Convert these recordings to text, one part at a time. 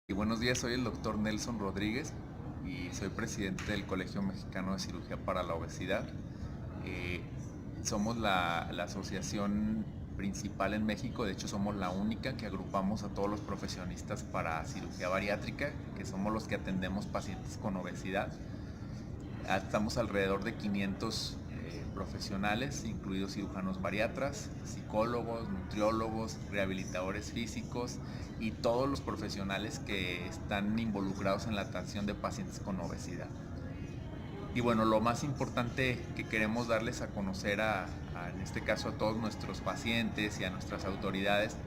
Y buenos días, soy el doctor Nelson Rodríguez y soy presidente del Colegio Mexicano de Cirugía para la Obesidad. Eh, Somos la asociación principal en México, de hecho somos la única que agrupamos a todos los profesionistas para cirugía bariátrica, que somos los que atendemos pacientes con obesidad. Estamos alrededor de 500 profesionales, incluidos cirujanos bariatras, psicólogos, nutriólogos, rehabilitadores físicos y todos los profesionales que están involucrados en la atención de pacientes con obesidad. Y bueno, lo más importante que queremos darles a conocer en este caso a todos nuestros pacientes y a nuestras autoridades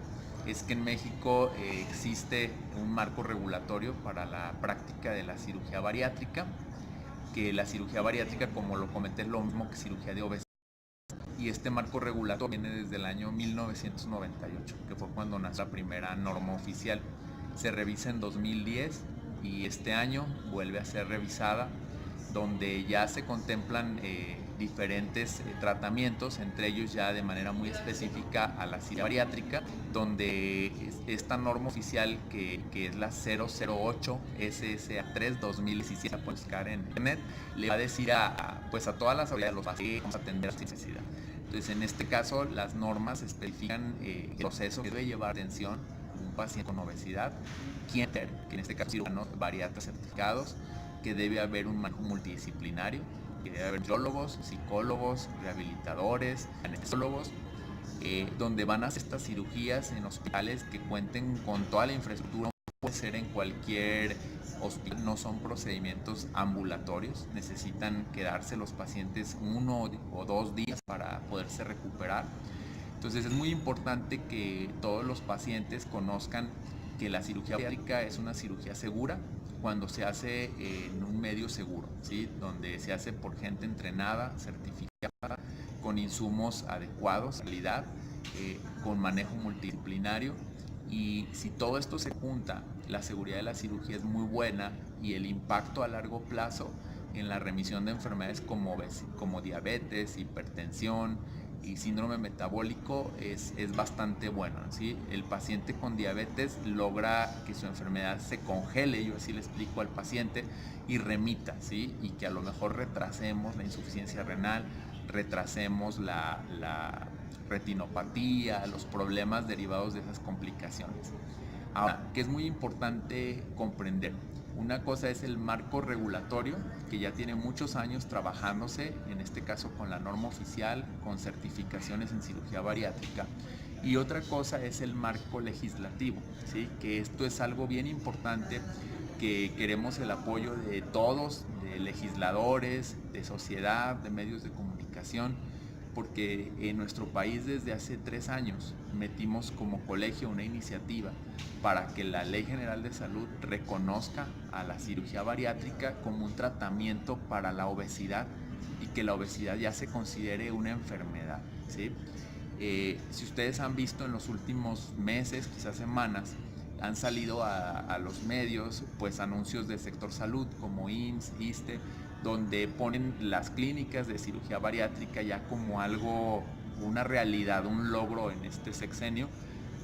es que en México existe un marco regulatorio para la práctica de la cirugía bariátrica, que la cirugía bariátrica, como lo comenté, es lo mismo que cirugía de obesidad. Y este marco regulatorio viene desde el año 1998, que fue cuando nació la primera norma oficial. Se revisa en 2010 y este año vuelve a ser revisada, donde ya se contemplan diferentes tratamientos, entre ellos ya de manera muy específica a la cirugía bariátrica, donde esta norma oficial que es la 008 SSA3 2017, la pueden buscar en internet, le va a decir pues a todas las autoridades, los pacientes, vamos a atender su necesidad. Entonces, en este caso, las normas especifican el proceso que debe llevar atención un paciente con obesidad, que en este caso cirujanos bariatras certificados, que debe haber un manejo multidisciplinario, que debe haber biólogos, psicólogos, rehabilitadores, anestesiólogos, donde van a hacer estas cirugías en hospitales que cuenten con toda la infraestructura. Puede ser en cualquier hospital, no son procedimientos ambulatorios, necesitan quedarse los pacientes 1 o 2 días para poderse recuperar. Entonces es muy importante que todos los pacientes conozcan que la cirugía bariátrica es una cirugía segura cuando se hace en un medio seguro, ¿sí? Donde se hace por gente entrenada, certificada, con insumos adecuados, calidad, con manejo multidisciplinario. Y si todo esto se junta, la seguridad de la cirugía es muy buena y el impacto a largo plazo en la remisión de enfermedades como diabetes, hipertensión y síndrome metabólico es bastante bueno, ¿sí? El paciente con diabetes logra que su enfermedad se congele, yo así le explico al paciente, y remita, ¿sí? Y que a lo mejor retrasemos la insuficiencia renal, retrasemos la retinopatía, los problemas derivados de esas complicaciones. Ahora, que es muy importante comprender, una cosa es el marco regulatorio, que ya tiene muchos años trabajándose, en este caso con la norma oficial, con certificaciones en cirugía bariátrica, y otra cosa es el marco legislativo, ¿sí? Que esto es algo bien importante, que queremos el apoyo de todos, de legisladores, de sociedad, de medios de comunicación, porque en nuestro país desde hace 3 años metimos como colegio una iniciativa para que la Ley General de Salud reconozca a la cirugía bariátrica como un tratamiento para la obesidad y que la obesidad ya se considere una enfermedad, ¿sí? Si ustedes han visto en los últimos meses, quizás semanas, han salido a los medios pues anuncios del sector salud como IMSS, ISSSTE, donde ponen las clínicas de cirugía bariátrica ya como algo, una realidad, un logro en este sexenio,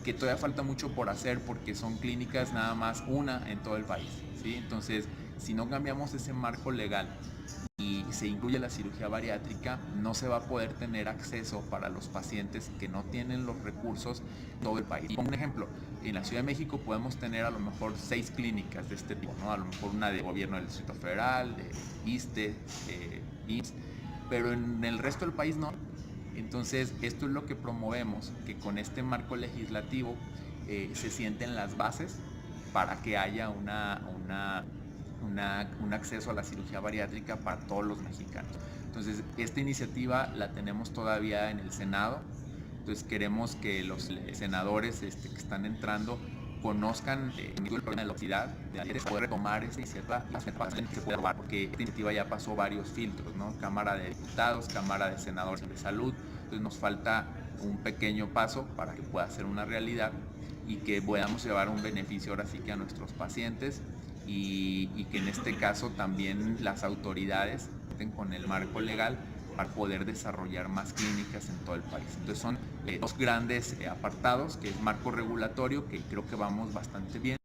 que todavía falta mucho por hacer porque son clínicas nada más una en todo el país, ¿sí? Entonces, si no cambiamos ese marco legal y se incluye la cirugía bariátrica, no se va a poder tener acceso para los pacientes que no tienen los recursos en todo el país. Y como un ejemplo, en la Ciudad de México podemos tener a lo mejor 6 clínicas de este tipo, ¿no? A lo mejor una de gobierno del Distrito Federal, de ISSSTE, IMSS, pero en el resto del país no. Entonces, esto es lo que promovemos, que con este marco legislativo se sienten las bases para que haya un acceso a la cirugía bariátrica para todos los mexicanos. Entonces, esta iniciativa la tenemos todavía en el Senado. Entonces, queremos que los senadores que están entrando conozcan el problema de la obesidad, de poder retomar esa iniciativa y que se pueda aprobar, porque esta iniciativa ya pasó varios filtros, ¿no? Cámara de Diputados, Cámara de Senadores de Salud. Entonces, nos falta un pequeño paso para que pueda ser una realidad y que podamos llevar un beneficio ahora sí que a nuestros pacientes y que en este caso también las autoridades cuenten con el marco legal para poder desarrollar más clínicas en todo el país. Entonces son dos grandes apartados, que es marco regulatorio, que creo que vamos bastante bien.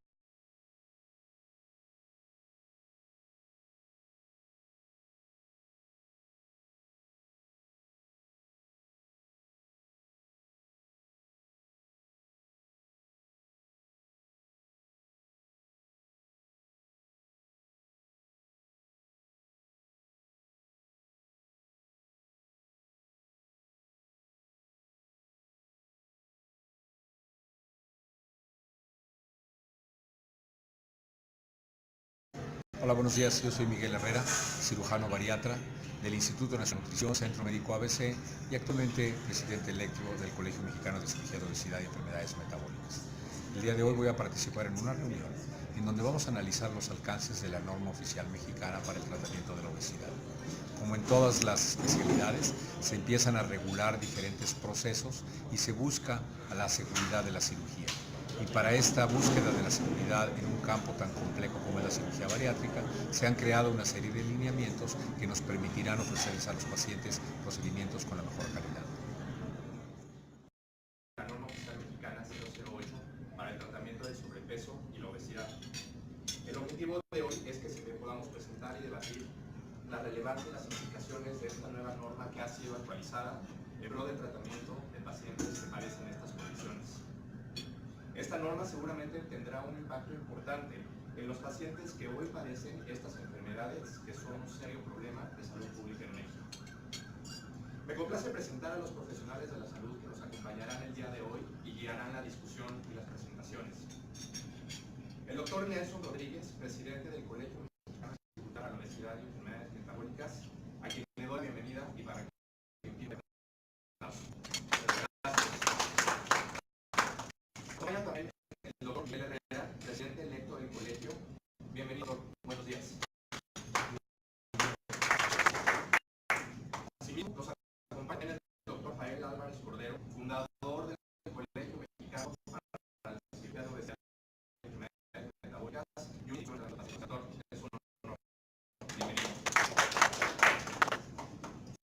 Hola, buenos días. Yo soy Miguel Herrera, cirujano bariatra del Instituto Nacional de Nutrición, Centro Médico ABC y actualmente presidente electo del Colegio Mexicano de Cirugía de Obesidad y Enfermedades Metabólicas. El día de hoy voy a participar en una reunión en donde vamos a analizar los alcances de la norma oficial mexicana para el tratamiento de la obesidad. Como en todas las especialidades, se empiezan a regular diferentes procesos y se busca a la seguridad de la cirugía. Y para esta búsqueda de la seguridad en un campo tan complejo como es la cirugía bariátrica, se han creado una serie de lineamientos que nos permitirán ofrecerles a los pacientes procedimientos con la mejor calidad. La norma oficial mexicana 008 para el tratamiento del sobrepeso y la obesidad. El objetivo de hoy es que podamos presentar y debatir la relevancia y las implicaciones de esta nueva norma que ha sido actualizada en pro del tratamiento de pacientes que padecen estas condiciones. Esta norma seguramente tendrá un impacto importante en los pacientes que hoy padecen estas enfermedades que son un serio problema de salud pública en México. Me complace presentar a los profesionales de la salud que nos acompañarán el día de hoy y guiarán la discusión y las presentaciones. El doctor Nelson Rodríguez, presidente del Colegio Mexicano de Cirugía para la Obesidad y Enfermedades Metabólicas, a quien le doy la bienvenida y para que empiece. También el doctor Miguel Herrera, presidente electo del colegio. Bienvenido, buenos días. Asimismo, nos acompaña el doctor Rafael Álvarez Cordero, fundador del Colegio Mexicano para la Cirugía de Obesidad y Enfermedades Metabólicas y un doctor. Es un honor. Bienvenido.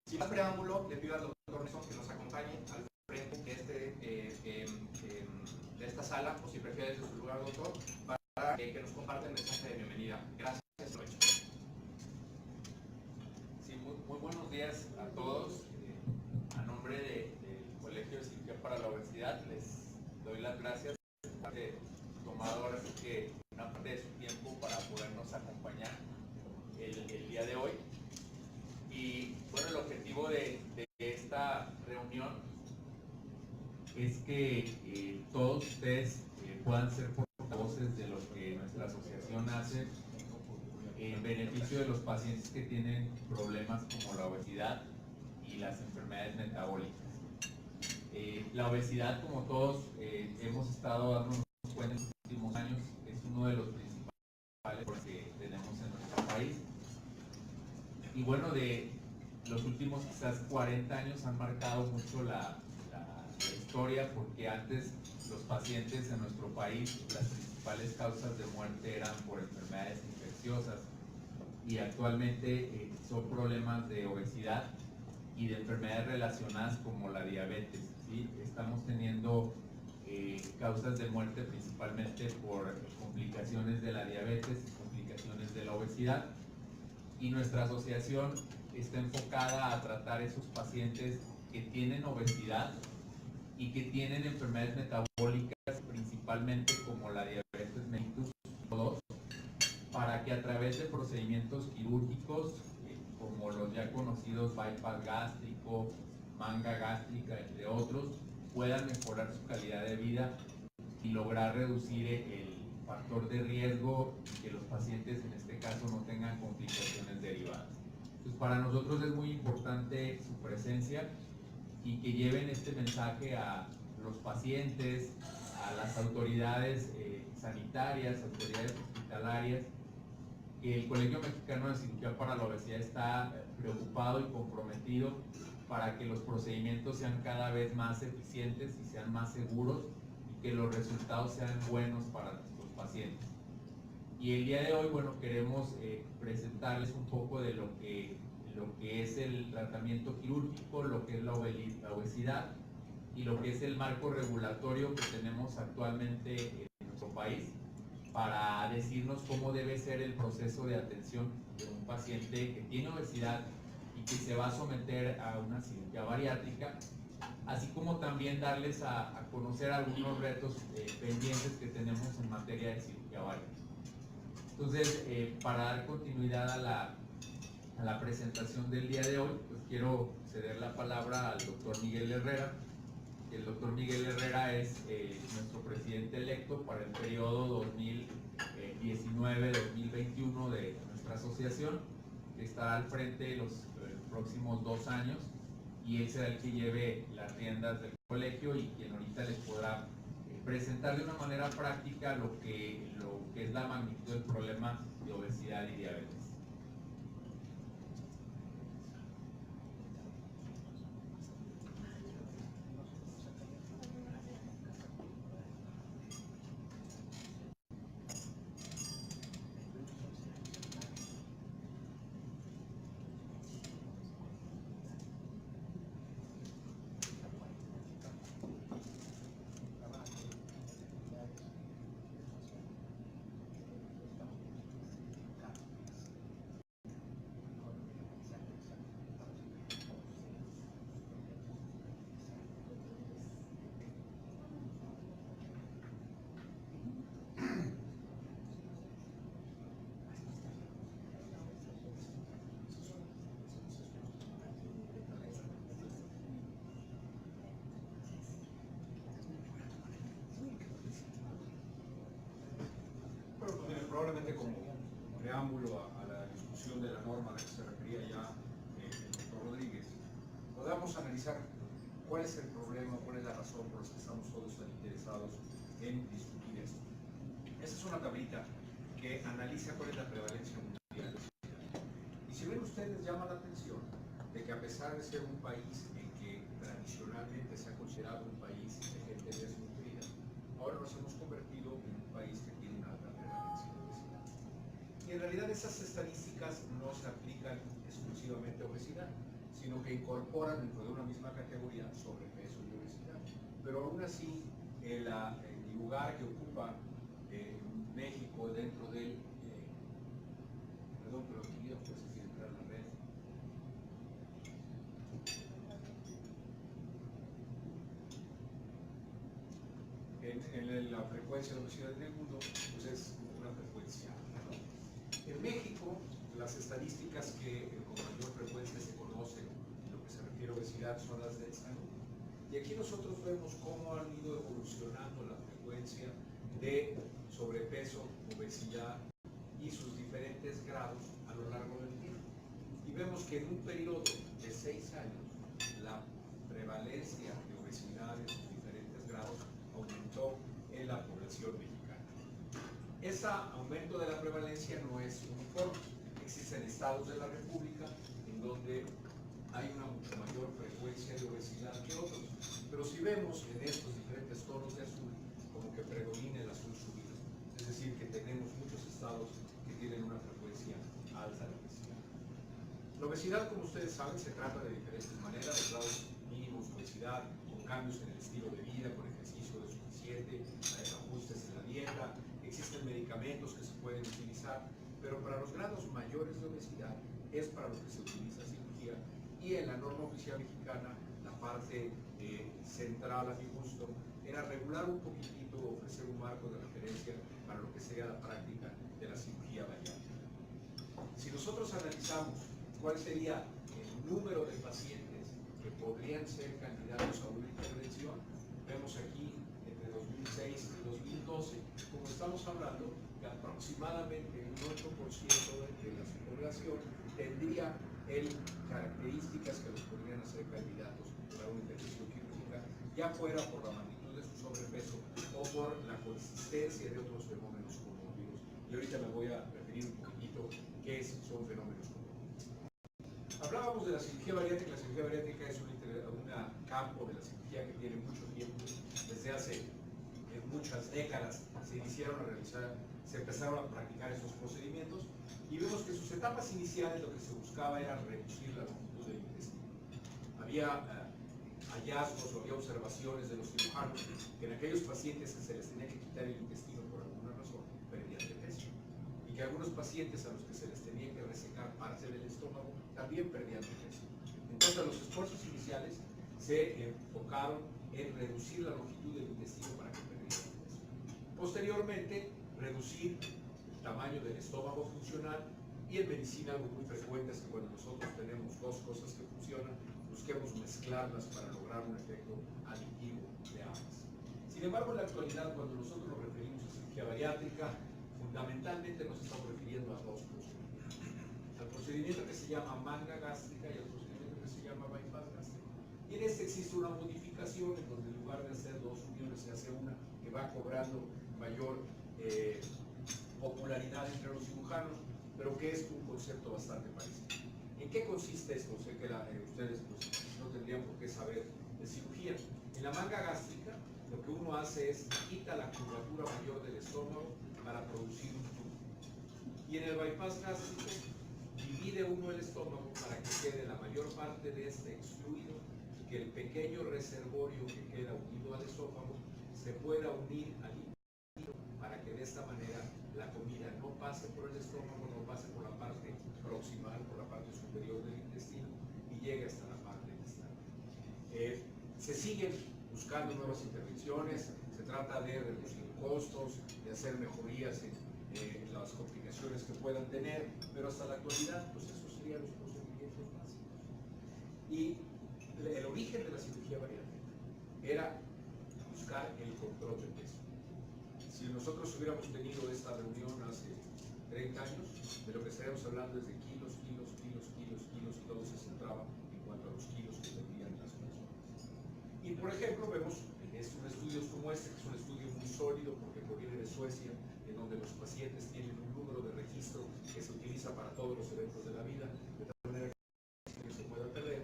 Sin más preámbulo, le pido al doctor Nelson que nos acompañe al frente de esta sala, o si prefiere desde su lugar, doctor, para que nos comparta el mensaje de bienvenida. Gracias, lo hecho. Sí, muy buenos días a todos. A nombre del Colegio de Cirugía para la Obesidad les doy las gracias por haber tomado ahora sí que una parte de su tiempo para podernos acompañar el día de hoy. Y bueno, el objetivo de esta reunión es que todos ustedes puedan ser portavoces de lo que nuestra asociación hace en beneficio de los pacientes que tienen problemas como la obesidad y las enfermedades metabólicas. La obesidad, como todos hemos estado dándonos cuenta en los últimos años, es uno de los principales problemas que tenemos en nuestro país. Y bueno, de los últimos quizás 40 años han marcado mucho la historia, porque antes los pacientes en nuestro país, las principales causas de muerte eran por enfermedades infecciosas y actualmente son problemas de obesidad y de enfermedades relacionadas como la diabetes, ¿sí? Estamos teniendo causas de muerte principalmente por complicaciones de la diabetes y complicaciones de la obesidad, y nuestra asociación está enfocada a tratar esos pacientes que tienen obesidad y que tienen enfermedades metabólicas, principalmente como la diabetes mellitus tipo 2, para que a través de procedimientos quirúrgicos, como los ya conocidos bypass gástrico, manga gástrica, entre otros, puedan mejorar su calidad de vida y lograr reducir el factor de riesgo y que los pacientes en este caso no tengan complicaciones derivadas. Entonces, para nosotros es muy importante su presencia y que lleven este mensaje a los pacientes, a las autoridades sanitarias, autoridades hospitalarias, que el Colegio Mexicano de Cirugía para la Obesidad está preocupado y comprometido para que los procedimientos sean cada vez más eficientes y sean más seguros y que los resultados sean buenos para nuestros pacientes. Y el día de hoy, bueno, queremos presentarles un poco de lo que es el tratamiento quirúrgico, lo que es la obesidad y lo que es el marco regulatorio que tenemos actualmente en nuestro país para decirnos cómo debe ser el proceso de atención de un paciente que tiene obesidad y que se va a someter a una cirugía bariátrica, así como también darles a conocer algunos retos pendientes que tenemos en materia de cirugía bariátrica. Entonces, para dar continuidad a la presentación del día de hoy, pues quiero ceder la palabra al doctor Miguel Herrera. El doctor Miguel Herrera es nuestro presidente electo para el periodo 2019-2021 de nuestra asociación, que estará al frente los próximos 2 años, y él será el que lleve las riendas del colegio y quien ahorita les podrá presentar de una manera práctica lo que es la magnitud del problema de obesidad y diabetes. Probablemente como preámbulo a la discusión de la norma a la que se refería ya el doctor Rodríguez, podamos analizar cuál es el problema, cuál es la razón por la que estamos todos tan interesados en discutir esto. Esta es una tablita que analiza cuál es la prevalencia mundial. Y si ven ustedes, llama la atención de que a pesar de ser un país en que tradicionalmente se ha considerado un país de gente desnutrida, ahora nos hemos convertido en un país que tiene una alta prevalencia de obesidad. Y en realidad esas estadísticas no se aplican exclusivamente a obesidad, sino que incorporan dentro de una misma categoría sobrepeso y obesidad. Pero aún así, el lugar que ocupa México dentro del... perdón, pero aquí no puedes decir entrar a la red. En la frecuencia de obesidad en el mundo, pues es una frecuencia alta, ¿no? En México, las estadísticas que con mayor frecuencia se conocen en lo que se refiere a obesidad son las del salud. Y aquí nosotros vemos cómo han ido evolucionando la frecuencia de sobrepeso, obesidad y sus diferentes grados a lo largo del tiempo. Y vemos que en un periodo de 6 años, la prevalencia de obesidad en sus diferentes grados aumentó en la población mexicana. Ese aumento de la prevalencia no es uniforme. Existen estados de la República en donde hay una mucho mayor frecuencia de obesidad que otros. Pero si vemos en estos diferentes tonos de azul, como que predomina el azul subido. Es decir, que tenemos muchos estados que tienen una frecuencia alta de obesidad. La obesidad, como ustedes saben, se trata de diferentes maneras, de grados mínimos de obesidad, con cambios en el estilo de vida, con ejercicio suficiente, ajustes en la dieta. Existen medicamentos que se pueden utilizar, pero para los grados mayores de obesidad es para lo que se utiliza cirugía, y en la norma oficial mexicana la parte central, a mi gusto, era regular un poquitito, ofrecer un marco de referencia para lo que sea la práctica de la cirugía bariátrica. Si nosotros analizamos cuál sería el número de pacientes que podrían ser candidatos a una intervención, vemos aquí entre 2006 y 2012, como estamos hablando, que aproximadamente un 8% de la población tendría características que los podrían hacer candidatos para una intervención quirúrgica, ya fuera por la magnitud de su sobrepeso o por la consistencia de otros fenómenos comórbidos. Y ahorita me voy a referir un poquito qué son fenómenos comórbidos. Hablábamos de la cirugía bariátrica. La cirugía bariátrica es un campo de la cirugía que tiene mucho tiempo. Desde hace muchas décadas se empezaron a practicar esos procedimientos, y vemos que en sus etapas iniciales lo que se buscaba era reducir la longitud del intestino. Había hallazgos o había observaciones de los cirujanos que en aquellos pacientes que se les tenía que quitar el intestino por alguna razón perdían de peso, y que algunos pacientes a los que se les tenía que resecar parte del estómago también perdían de peso. Entonces los esfuerzos iniciales se enfocaron en reducir la longitud del intestino para que perdieran de peso. Posteriormente, reducir el tamaño del estómago funcional, y en medicina algo muy frecuente es que cuando nosotros tenemos dos cosas que funcionan, busquemos mezclarlas para lograr un efecto aditivo de ambas. Sin embargo, en la actualidad, cuando nosotros nos referimos a cirugía bariátrica, fundamentalmente nos estamos refiriendo a dos procedimientos. procedimiento que se llama manga gástrica y el procedimiento que se llama bypass gástrico. Y en este existe una modificación en donde en lugar de hacer dos uniones se hace una que va cobrando mayor popularidad entre los cirujanos, pero que es un concepto bastante parecido. ¿En qué consiste esto? Sé que ustedes pues, no tendrían por qué saber de cirugía. En la manga gástrica lo que uno hace es quita la curvatura mayor del estómago para producir un tubo. Y en el bypass gástrico divide uno el estómago para que quede la mayor parte de este excluido y que el pequeño reservorio que queda unido al esófago se pueda unir al intestino para que de esta manera la comida no pase por el estómago, no pase por la parte proximal, por la parte superior del intestino y llegue hasta la parte distal. Se siguen buscando nuevas intervenciones, se trata de reducir costos, de hacer mejorías en las complicaciones que puedan tener, pero hasta la actualidad, pues esos serían los procedimientos básicos. Y el origen de la cirugía bariátrica era buscar el control del peso. Si nosotros hubiéramos tenido esta reunión hace 30 años, de lo que estaríamos hablando es de kilos, y todo se centraba en cuanto a los kilos que tendrían las personas. Y por ejemplo, vemos en estudios como este, que es un estudio muy sólido porque proviene de Suecia, en donde los pacientes tienen un número de registro que se utiliza para todos los eventos de la vida, de tal manera que no se pueda perder.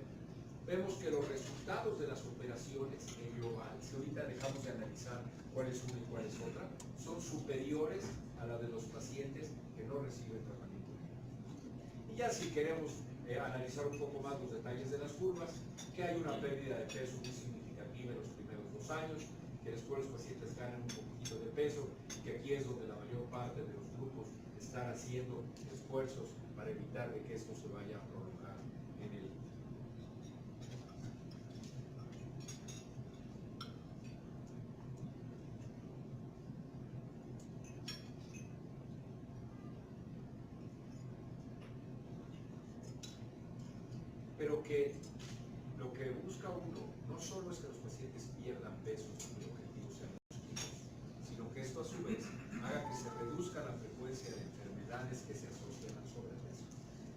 Vemos que los resultados de las operaciones en global, si ahorita dejamos de analizar cuál es una y cuál es otra, son superiores a la de los pacientes que no reciben tratamiento. Y ya si queremos analizar un poco más los detalles de las curvas, que hay una pérdida de peso muy significativa en los primeros 2 años, que después los pacientes ganan un poquito de peso, que aquí es donde la mayor parte de los grupos están haciendo esfuerzos para evitar de que esto se vaya a prolongar en el pero que lo que busca uno no solo es que los pacientes pierdan peso, el objetivo sea los kilos, sino que esto a su vez haga que se reduzca la frecuencia de enfermedades que se asocian al sobrepeso.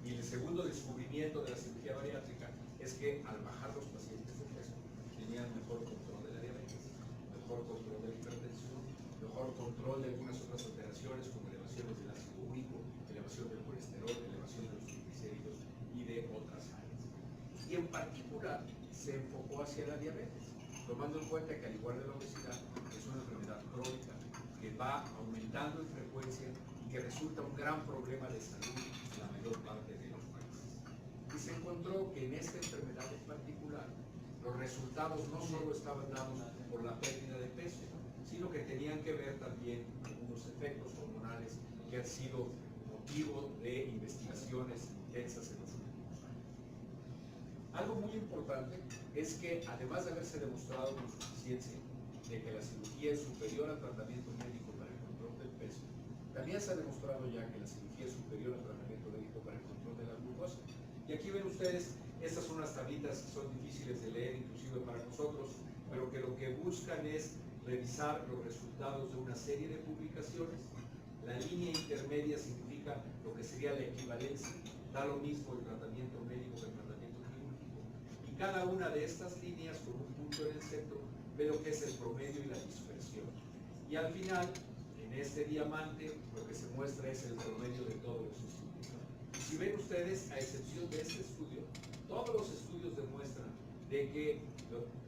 Y el segundo descubrimiento de la cirugía bariátrica es que al bajar los pacientes de peso tenían mejor control de la diabetes, mejor control de la hipertensión, mejor control de algunas otras alteraciones como elevaciones del ácido úrico, elevación del colesterol, elevación de los triglicéridos y de otras áreas. Y en particular se enfocó hacia la diabetes, tomando en cuenta que al igual de la obesidad es una enfermedad crónica que va aumentando en frecuencia y que resulta un gran problema de salud en la mayor parte de los países. Y se encontró que en esta enfermedad en particular los resultados no solo estaban dados por la pérdida de peso, sino que tenían que ver también algunos efectos hormonales que han sido motivo de investigaciones intensas en los últimos años. Algo muy importante es que, además de haberse demostrado con suficiencia de que la cirugía es superior al tratamiento médico para el control del peso, también se ha demostrado ya que la cirugía es superior al tratamiento médico para el control de la glucosa. Y aquí ven ustedes, estas son unas tablitas que son difíciles de leer, inclusive para nosotros, pero que lo que buscan es revisar los resultados de una serie de publicaciones. La línea intermedia significa lo que sería la equivalencia, da lo mismo el tratamiento médico que el tratamiento quirúrgico. Y cada una de estas líneas, con un punto en el centro, ve lo que es el promedio y la dispersión. Y al final, en este diamante, lo que se muestra es el promedio de todos los estudios. Y si ven ustedes, a excepción de este estudio, todos los estudios demuestran de que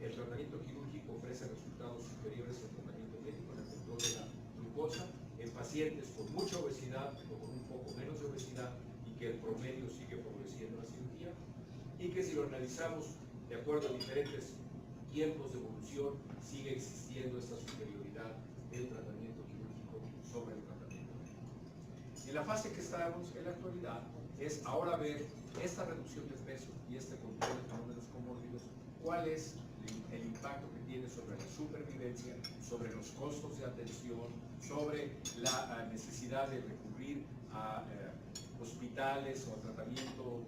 el tratamiento quirúrgico ofrece resultados superiores al tratamiento médico en el control de la glucosa en pacientes con mucha obesidad o con un poco menos de obesidad, y que el promedio sigue favoreciendo la cirugía, y que si lo analizamos de acuerdo a diferentes tiempos de evolución, sigue existiendo esta superioridad del tratamiento quirúrgico sobre el tratamiento médico. En la fase que estamos en la actualidad es ahora ver esta reducción de peso y este control de fenómenos comórbidos, cuál es el impacto que tiene sobre la supervivencia, sobre los costos de atención, sobre la necesidad de recurrir a hospitales o a tratamiento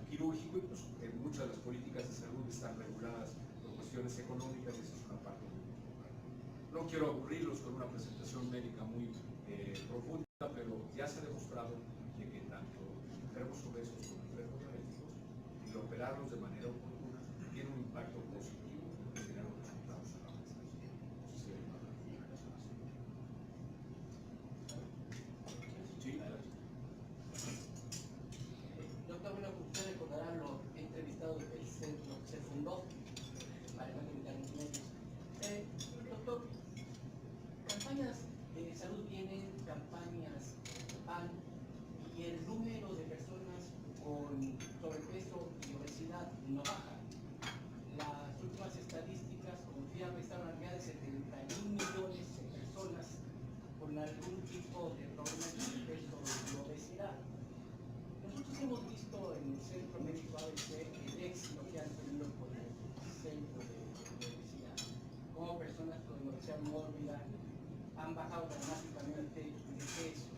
quirúrgico, y pues muchas de las políticas de salud están reguladas por cuestiones económicas, y esa es una parte muy importante. No quiero aburrirlos con una presentación médica muy profunda, pero ya se ha demostrado de que tanto enfermos obesos como enfermos diabéticos y el operarlos de manera oportuna tiene un impacto positivo en generar los resultados a la mesa. No sé si hay una explicación así. Sí, adelante. Doctor, bueno, usted recordará los entrevistados del centro que se fundó para evitar incendios. Doctor, campañas de salud vienen, campañas van, y el número de personas con sobrepeso y obesidad no baja. Las últimas estadísticas confirman que estaban arriba de 71 millones de personas con algún tipo de problema de sobrepeso y obesidad. Nosotros hemos visto en el Centro Médico ABC el éxito que han tenido con el centro de obesidad, como personas con obesidad mórbida han bajado dramáticamente de peso.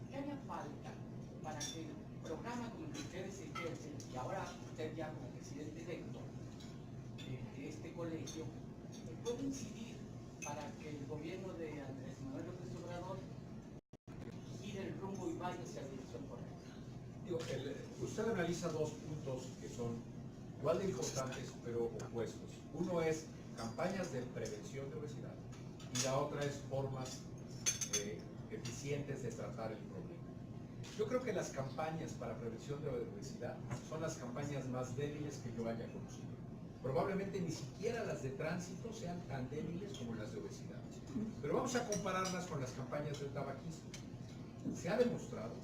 ¿Qué haría falta para que el programa como el que ustedes ejercen, y ahora usted ya como presidente electo de este colegio, pueda incidir para que el gobierno de Andrés Manuel López Obrador gire el rumbo y vaya hacia la dirección correcta? Digo, usted analiza dos puntos que son igual de importantes pero opuestos. Uno es campañas de prevención de obesidad y la otra es formas eficientes de tratar el problema. Yo creo que las campañas para prevención de obesidad son las campañas más débiles que yo haya conocido. Probablemente ni siquiera las de tránsito sean tan débiles como las de obesidad. Pero vamos a compararlas con las campañas del tabaquismo. Se ha demostrado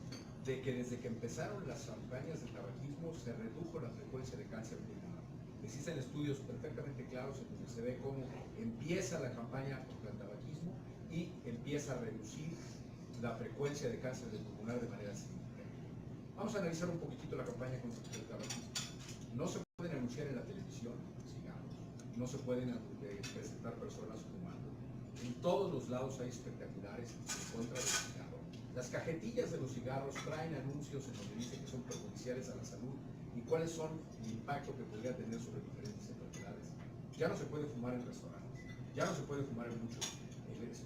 de que desde que empezaron las campañas del tabaquismo se redujo la frecuencia de cáncer pulmonar. Existen estudios perfectamente claros en donde se ve cómo empieza la campaña contra el tabaquismo y empieza a reducir la frecuencia de cáncer de pulmonar de manera significativa. Vamos a analizar un poquitito la campaña contra el tabaquismo. No se pueden anunciar en la televisión cigarros, no se pueden presentar personas fumando. En todos los lados hay espectaculares en contra del cigarro. Las cajetillas de los cigarros traen anuncios en donde dicen que son perjudiciales a la salud y cuáles son el impacto que podría tener sobre diferentes enfermedades. Ya no se puede fumar en restaurantes, ya no se puede fumar en muchas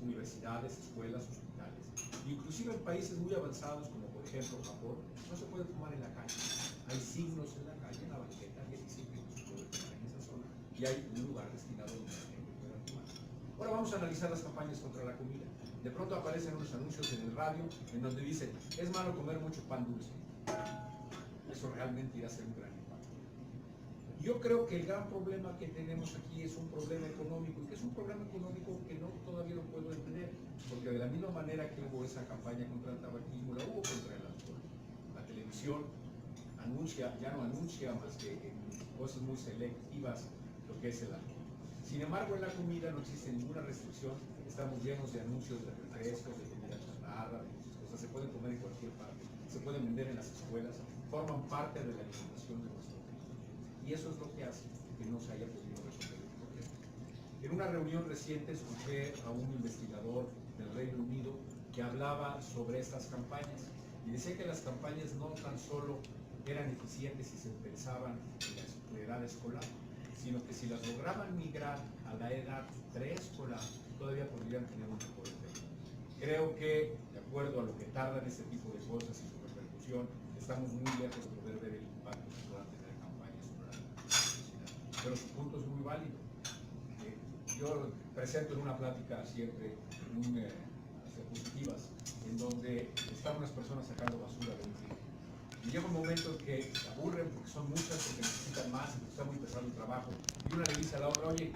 universidades, escuelas, hospitales. Inclusive en países muy avanzados como por ejemplo Japón, no se puede fumar en la calle. Hay signos en la calle, en la banqueta, que dicen que no se puede fumar en esa zona y hay un lugar destinado donde la gente pueda fumar. Ahora vamos a analizar las campañas contra la comida. De pronto aparecen unos anuncios en el radio en donde dicen, es malo comer mucho pan dulce. Eso realmente irá a ser un gran impacto. Yo creo que el gran problema que tenemos aquí es un problema económico, y que es un problema económico que no todavía lo puedo entender, porque de la misma manera que hubo esa campaña contra el tabaquismo, la hubo contra el alcohol. La televisión ya no anuncia más que en cosas muy selectivas lo que es el alcohol. Sin embargo, en la comida no existe ninguna restricción, estamos llenos de anuncios de refrescos, de comida chatarra, de muchas cosas, se pueden comer en cualquier parte, se pueden vender en las escuelas, forman parte de la alimentación de nuestro país. Y eso es lo que hace que no se haya podido resolver el problema. En una reunión reciente escuché a un investigador del Reino Unido que hablaba sobre estas campañas y decía que las campañas no tan solo eran eficientes si se pensaban en la edad escolar, sino que si las lograban migrar a la edad preescolar, todavía podrían tener un mejor efecto. Creo que, de acuerdo a lo que tardan este tipo de cosas y su repercusión, estamos muy lejos de poder ver el impacto que puedan tener campañas sobre la universidad. Pero su punto es muy válido. Yo presento en una plática siempre diapositivas en donde están unas personas sacando basura de un río. Y llega un momento en que se aburren porque son muchas, porque necesitan más, porque está muy pesado el trabajo. Y una le dice a la otra, oye,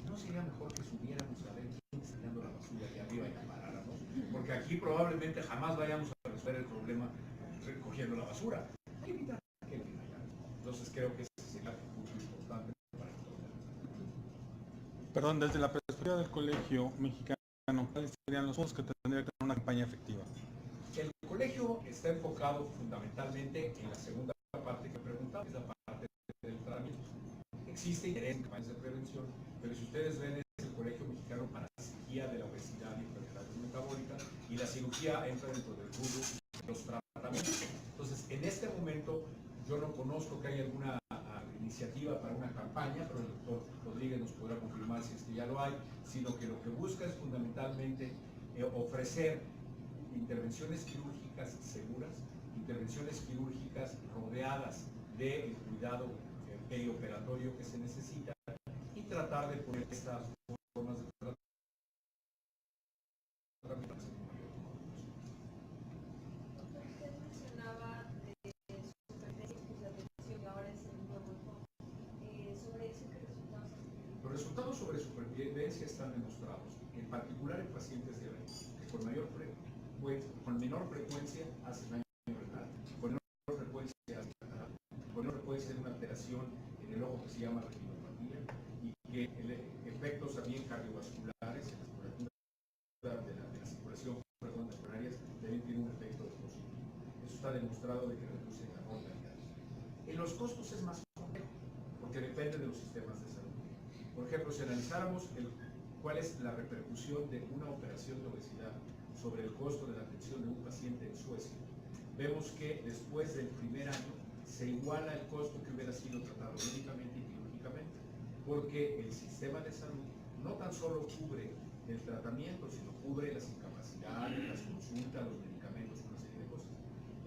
¿no sería mejor que subiéramos a ver quién está tirando la basura allá arriba y la paráramos? Porque aquí probablemente jamás vayamos a resolver el problema recogiendo la basura. Hay que evitar que lo hagan allá. Entonces creo que ese sería un punto importante para el problema. Perdón, desde la perspectiva del Colegio Mexicano, ¿cuáles serían los puntos que tendría que tener una campaña efectiva? El colegio está enfocado fundamentalmente en la segunda parte que preguntaba, es la parte del tratamiento. Existe interés en campañas de prevención, pero si ustedes ven es el Colegio Mexicano para la Cirugía de la Obesidad y Enfermedades Metabólicas, y la cirugía entra dentro del rubro de los tratamientos. Entonces, en este momento, yo no conozco que haya alguna iniciativa para una campaña, pero el doctor Rodríguez nos podrá confirmar si es que ya lo hay, sino que lo que busca es fundamentalmente ofrecer intervenciones quirúrgicas seguras y intervenciones quirúrgicas rodeadas del cuidado perioperatorio que se necesita y tratar de poner estas formas de tratamiento en un mayor número de personas. Doctor, usted mencionaba de superficies de atención y ahora es el nuevo enfoque. Sobre eso, ¿qué resultados han tenido? Los resultados sobre supervivencia están demostrados, en particular en pacientes diabéticos, que con menor frecuencia hacen daño renal, con menor frecuencia hacen catarata, con menor frecuencia de una alteración en el ojo que se llama retinopatía y que efectos también cardiovasculares en la estructura de la circulación coronarias también tiene un efecto positivo. Eso está demostrado de que reduce la mortalidad. En los costos es más complejo, porque depende de los sistemas de salud. Por ejemplo, si analizáramos cuál es la repercusión de una operación de obesidad sobre el costo de la atención de un paciente en Suecia, vemos que después del primer año se iguala el costo que hubiera sido tratado médicamente y quirúrgicamente, porque el sistema de salud no tan solo cubre el tratamiento, sino cubre las incapacidades, las consultas, los medicamentos, una serie de cosas.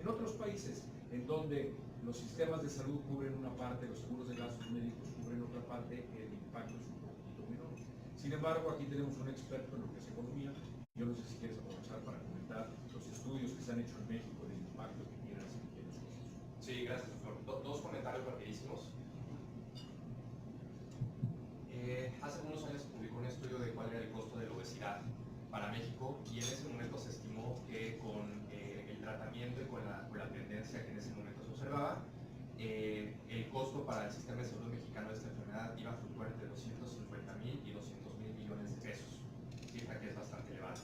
En otros países, en donde los sistemas de salud cubren una parte, los seguros de gastos médicos cubren otra parte, el impacto es un poquito menor. Sin embargo, aquí tenemos un experto en lo que es economía. Yo no sé si quieres aprovechar para comentar los estudios que se han hecho en México del impacto que tienen las pequeños costos. Sí, gracias, doctor. Dos comentarios rapidísimos. Hace algunos años se publicó un estudio de cuál era el costo de la obesidad para México y en ese momento se estimó que con el tratamiento y con la tendencia que en ese momento se observaba, el costo para el sistema de salud mexicano de esta enfermedad iba a fluctuar entre 250,000 y 200,000 millones de pesos, cifra que es bastante elevada.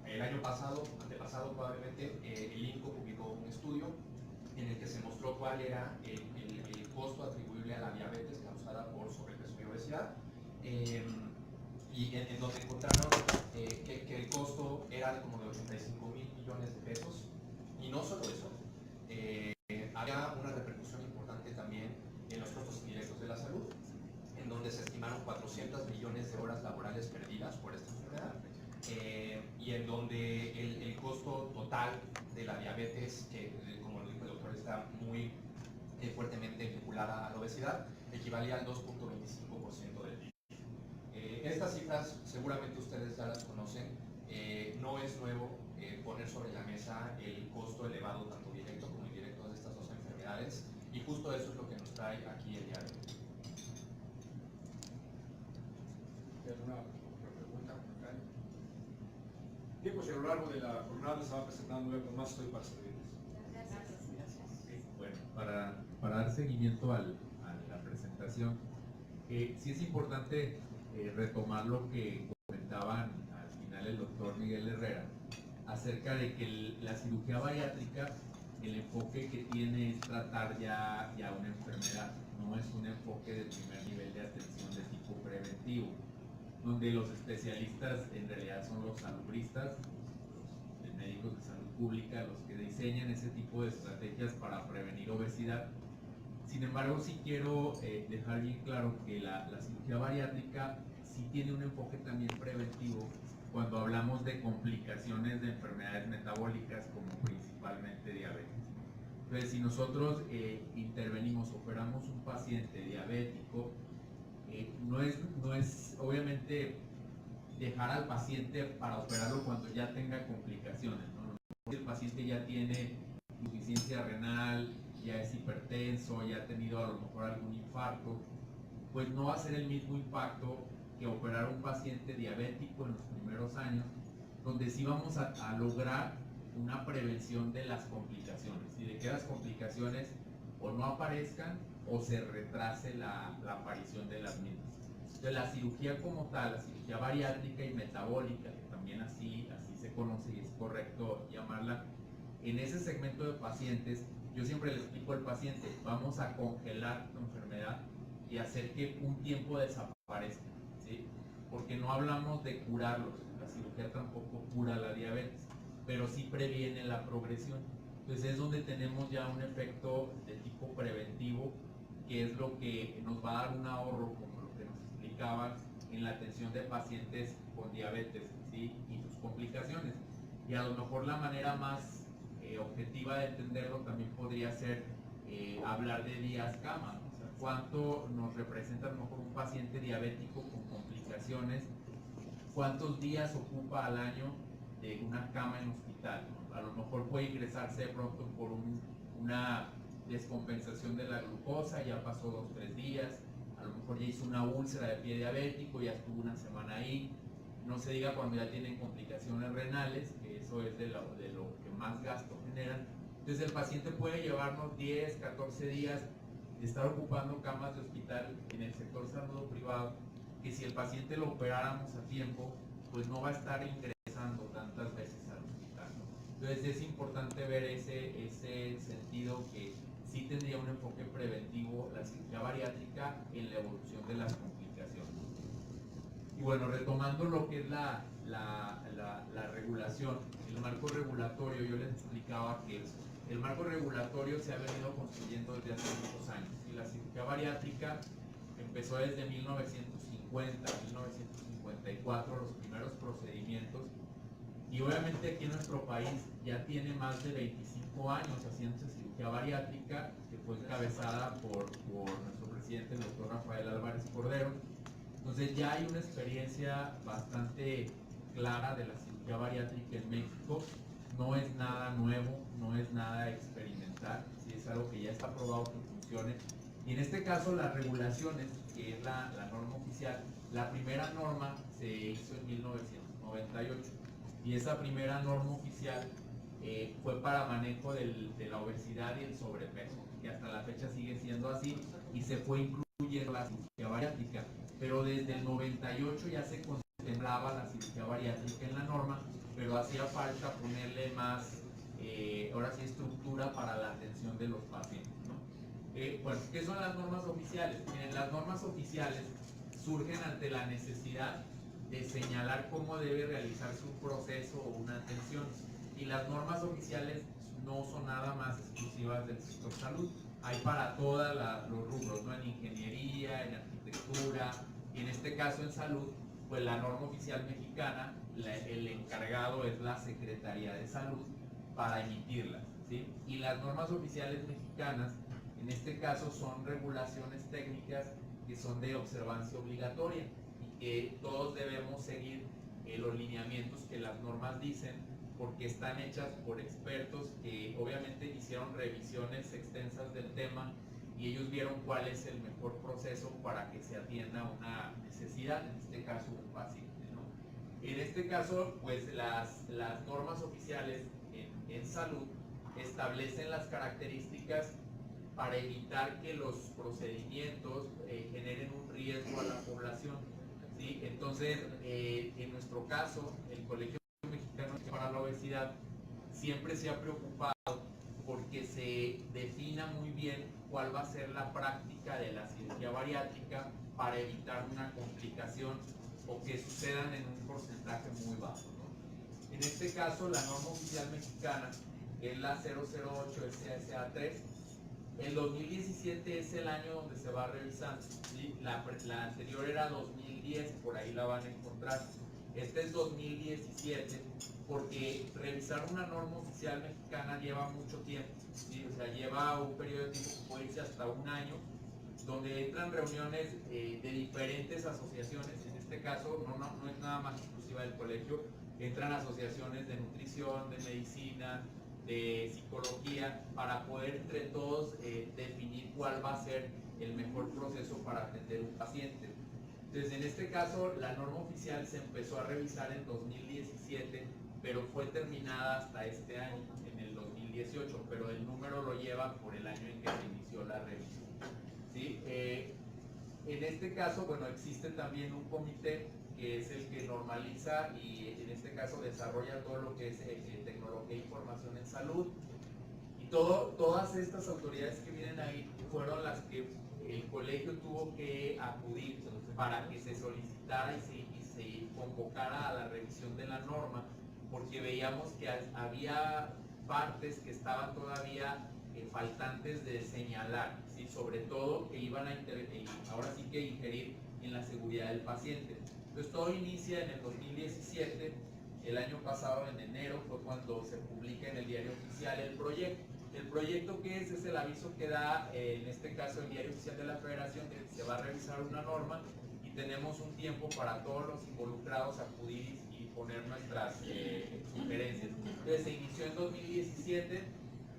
El año pasado, antepasado probablemente, el INCO publicó un estudio en el que se mostró cuál era el costo atribuible a la diabetes causada por sobrepeso y obesidad, y en donde encontraron que el costo era de como de 85,000 millones de pesos, y no solo eso, había una repercusión importante también en los costos indirectos de la salud, en donde se estimaron 400 millones de horas laborales perdidas por esta enfermedad, y en donde el costo total de la diabetes, que como lo dijo el doctor, está muy fuertemente vinculada a la obesidad, equivalía al 2.25% del PIB. Estas cifras seguramente ustedes ya las conocen. No es nuevo poner sobre la mesa el costo elevado tanto directo como indirecto de estas dos enfermedades, y justo eso es lo que nos trae aquí el día de hoy. ¿Alguna otra pregunta? Bien, pues a lo largo de la jornada se va presentando con más estoy para servirles. Bueno, para dar seguimiento a la presentación, sí es importante retomar lo que comentaban al final el doctor Miguel Herrera acerca de que la cirugía bariátrica, el enfoque que tiene es tratar ya una enfermedad, no es un enfoque de primer nivel de atención de tipo preventivo, donde los especialistas en realidad son los salubristas, los médicos de salud pública, los que diseñan ese tipo de estrategias para prevenir obesidad. Sin embargo, sí quiero dejar bien claro que la cirugía bariátrica sí tiene un enfoque también preventivo cuando hablamos de complicaciones de enfermedades metabólicas como principalmente diabetes. Entonces, si nosotros intervenimos, operamos un paciente diabético, no es obviamente dejar al paciente para operarlo cuando ya tenga complicaciones, ¿no? El paciente ya tiene insuficiencia renal, ya es hipertenso, ya ha tenido a lo mejor algún infarto, pues no va a ser el mismo impacto que operar a un paciente diabético en los primeros años, donde sí vamos a lograr una prevención de las complicaciones y de que las complicaciones o no aparezcan o se retrase la aparición de las mismas. Entonces la cirugía como tal, la cirugía bariátrica y metabólica, que también así se conoce y es correcto llamarla, en ese segmento de pacientes, yo siempre le explico al paciente, vamos a congelar tu enfermedad y hacer que un tiempo desaparezca, ¿sí? Porque no hablamos de curarlos, la cirugía tampoco cura la diabetes, pero sí previene la progresión. Entonces es donde tenemos ya un efecto de tipo preventivo, que es lo que nos va a dar un ahorro, como lo que nos explicaban, en la atención de pacientes con diabetes, ¿sí? Y sus complicaciones. Y a lo mejor la manera más objetiva de entenderlo también podría ser hablar de días cama, o sea, cuánto nos representa a lo mejor un paciente diabético con complicaciones, cuántos días ocupa al año de una cama en hospital, ¿no? A lo mejor puede ingresarse de pronto por una descompensación de la glucosa, ya pasó 2-3 días, a lo mejor ya hizo una úlcera de pie diabético, ya estuvo una semana ahí, no se diga cuando ya tienen complicaciones renales, que eso es de lo que más gasto generan. Entonces el paciente puede llevarnos 10, 14 días de estar ocupando camas de hospital en el sector salud privado, que si el paciente lo operáramos a tiempo, pues no va a estar ingresando tantas veces al hospital, ¿no? Entonces es importante ver ese sentido que sí tendría un enfoque preventivo la cirugía bariátrica en la evolución de las complicaciones. Y bueno, retomando lo que es la regulación, el marco regulatorio, yo les explicaba que el marco regulatorio se ha venido construyendo desde hace muchos años. Y la cirugía bariátrica empezó desde 1950, 1954, los primeros procedimientos. Y obviamente aquí en nuestro país ya tiene más de 25 años haciéndose cirugía bariátrica, que fue encabezada por nuestro presidente, el doctor Rafael Álvarez Cordero. Entonces ya hay una experiencia bastante clara de la cirugía bariátrica en México. No es nada nuevo, no es nada experimental, ¿sí? Es algo que ya está probado que funcione. Y en este caso las regulaciones, que es la norma oficial, la primera norma se hizo en 1998 y esa primera norma oficial fue para manejo de la obesidad y el sobrepeso, que hasta la fecha sigue siendo así y se fue incluyendo la cirugía bariátrica. Pero desde el 98 ya se contemplaba la cirugía bariátrica en la norma, pero hacía falta ponerle más, ahora sí, estructura para la atención de los pacientes, ¿no? Bueno, ¿qué son las normas oficiales? Miren, las normas oficiales surgen ante la necesidad de señalar cómo debe realizarse un proceso o una atención. Y las normas oficiales no son nada más exclusivas del sector salud. Hay para todos los rubros, ¿no? En ingeniería, en arquitectura, y en este caso en salud, pues la norma oficial mexicana, el encargado es la Secretaría de Salud para emitirlas, ¿sí? Y las normas oficiales mexicanas, en este caso, son regulaciones técnicas que son de observancia obligatoria y que todos debemos seguir los lineamientos que las normas dicen, porque están hechas por expertos que obviamente hicieron revisiones extensas del tema y ellos vieron cuál es el mejor proceso para que se atienda una necesidad, en este caso un paciente, ¿no? En este caso, pues las normas oficiales en salud establecen las características para evitar que los procedimientos generen un riesgo a la población, ¿sí? Entonces, en nuestro caso, el Colegio Mexicano para la Obesidad siempre se ha preocupado porque se defina muy bien cuál va a ser la práctica de la cirugía bariátrica para evitar una complicación o que sucedan en un porcentaje muy bajo, ¿no? En este caso, la norma oficial mexicana es la 008 SSA3. El 2017 es el año donde se va revisando, ¿sí? La anterior era 2010, por ahí la van a encontrar. Este es 2017, porque revisar una norma oficial mexicana lleva mucho tiempo, ¿sí? O sea, lleva un periodo de tiempo que puede irse hasta un año, donde entran reuniones de diferentes asociaciones. En este caso no es nada más exclusiva del colegio, entran asociaciones de nutrición, de medicina, de psicología, para poder entre todos definir cuál va a ser el mejor proceso para atender un paciente. Entonces, en este caso, la norma oficial se empezó a revisar en 2017, pero fue terminada hasta este año, en el 2018, pero el número lo lleva por el año en que se inició la revisión, ¿sí? En este caso, bueno, existe también un comité que es el que normaliza y en este caso desarrolla todo lo que es tecnología e información en salud. Y todas estas autoridades que vienen ahí fueron las que el colegio tuvo que acudir para que se solicitara y se convocara a la revisión de la norma, porque veíamos que había partes que estaban todavía faltantes de señalar, ¿sí? Sobre todo que iban a ahora sí que ingerir en la seguridad del paciente. Entonces todo inicia en el 2017, el año pasado, en enero, fue cuando se publica en el Diario Oficial el proyecto. El proyecto que es el aviso que da, en este caso, el Diario Oficial de la Federación, de que se va a revisar una norma y tenemos un tiempo para todos los involucrados acudir y poner nuestras sugerencias. Entonces se inició en 2017,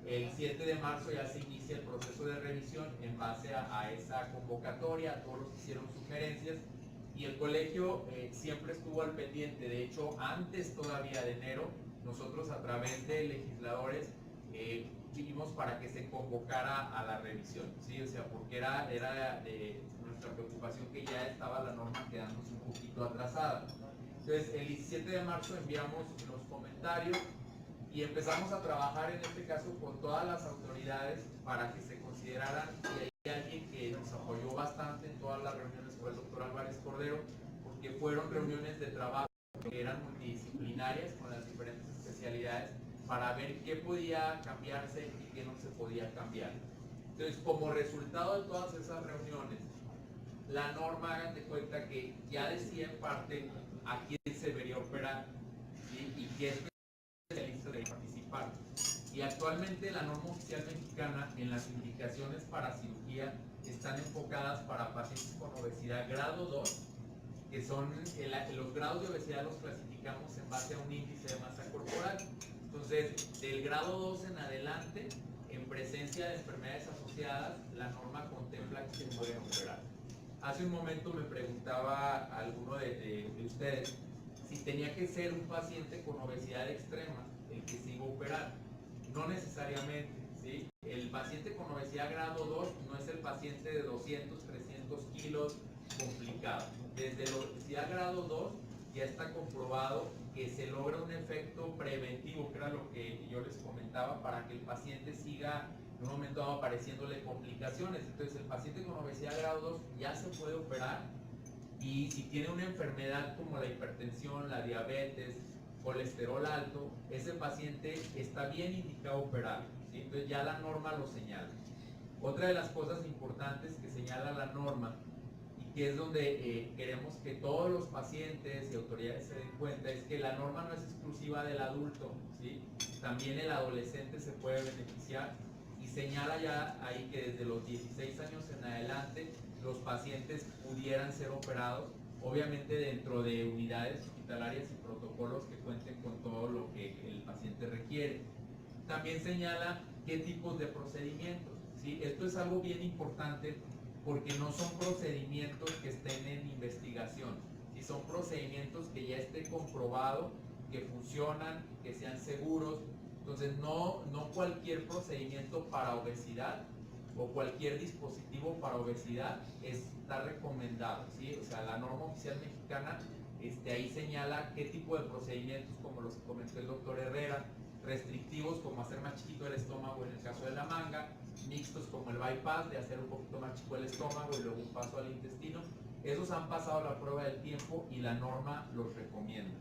el 7 de marzo ya se inicia el proceso de revisión en base a esa convocatoria, a todos los que hicieron sugerencias, y el colegio siempre estuvo al pendiente. De hecho, antes todavía de enero, nosotros a través de legisladores vimos para que se convocara a la revisión, ¿sí? O sea, porque era nuestra preocupación que ya estaba la norma quedándose un poquito atrasada. Entonces, el 17 de marzo enviamos los comentarios y empezamos a trabajar, en este caso, con todas las autoridades para que se consideraran, y hay alguien que nos apoyó bastante en todas las reuniones, fue el doctor Álvarez Cordero, porque fueron reuniones de trabajo que eran multidisciplinarias con las diferentes especialidades para ver qué podía cambiarse y qué no se podía cambiar. Entonces, como resultado de todas esas reuniones, la norma, hagan de cuenta que ya decía en parte a quién se debería operar, ¿sí? Y qué especialistas deberían participar. Y actualmente la norma oficial mexicana en las indicaciones para cirugía están enfocadas para pacientes con obesidad grado 2, que son los grados de obesidad los clasificamos en base a un índice de masa corporal. Entonces, del grado 2 en adelante, en presencia de enfermedades asociadas, la norma contempla que se pueden operar. Hace un momento me preguntaba alguno de ustedes si tenía que ser un paciente con obesidad extrema el que se iba a operar. No necesariamente, ¿sí? El paciente con obesidad grado 2 no es el paciente de 200, 300 kilos complicado. Desde la obesidad grado 2 ya está comprobado que se logra un efecto preventivo, que era lo que yo les comentaba, para que el paciente siga en un momento dado apareciéndole complicaciones. Entonces el paciente con obesidad grado 2 ya se puede operar, y si tiene una enfermedad como la hipertensión, la diabetes, colesterol alto, ese paciente está bien indicado operar, ¿sí? Entonces ya la norma lo señala. Otra de las cosas importantes que señala la norma, y que es donde queremos que todos los pacientes y autoridades se den cuenta, es que la norma no es exclusiva del adulto, ¿sí? También el adolescente se puede beneficiar, y señala ya ahí que desde los 16 años en adelante los pacientes pudieran ser operados, obviamente dentro de unidades hospitalarias y protocolos que cuenten con todo lo que el paciente requiere. También señala qué tipos de procedimientos, ¿sí? Esto es algo bien importante porque no son procedimientos que estén en investigación, ¿sí? Son procedimientos que ya esté comprobado, que funcionan, que sean seguros. Entonces no cualquier procedimiento para obesidad o cualquier dispositivo para obesidad está recomendado, ¿sí? O sea, la norma oficial mexicana ahí señala qué tipo de procedimientos, como los que comentó el doctor Herrera, restrictivos como hacer más chiquito el estómago en el caso de la manga, mixtos como el bypass, de hacer un poquito más chico el estómago y luego un paso al intestino. Esos han pasado la prueba del tiempo y la norma los recomienda,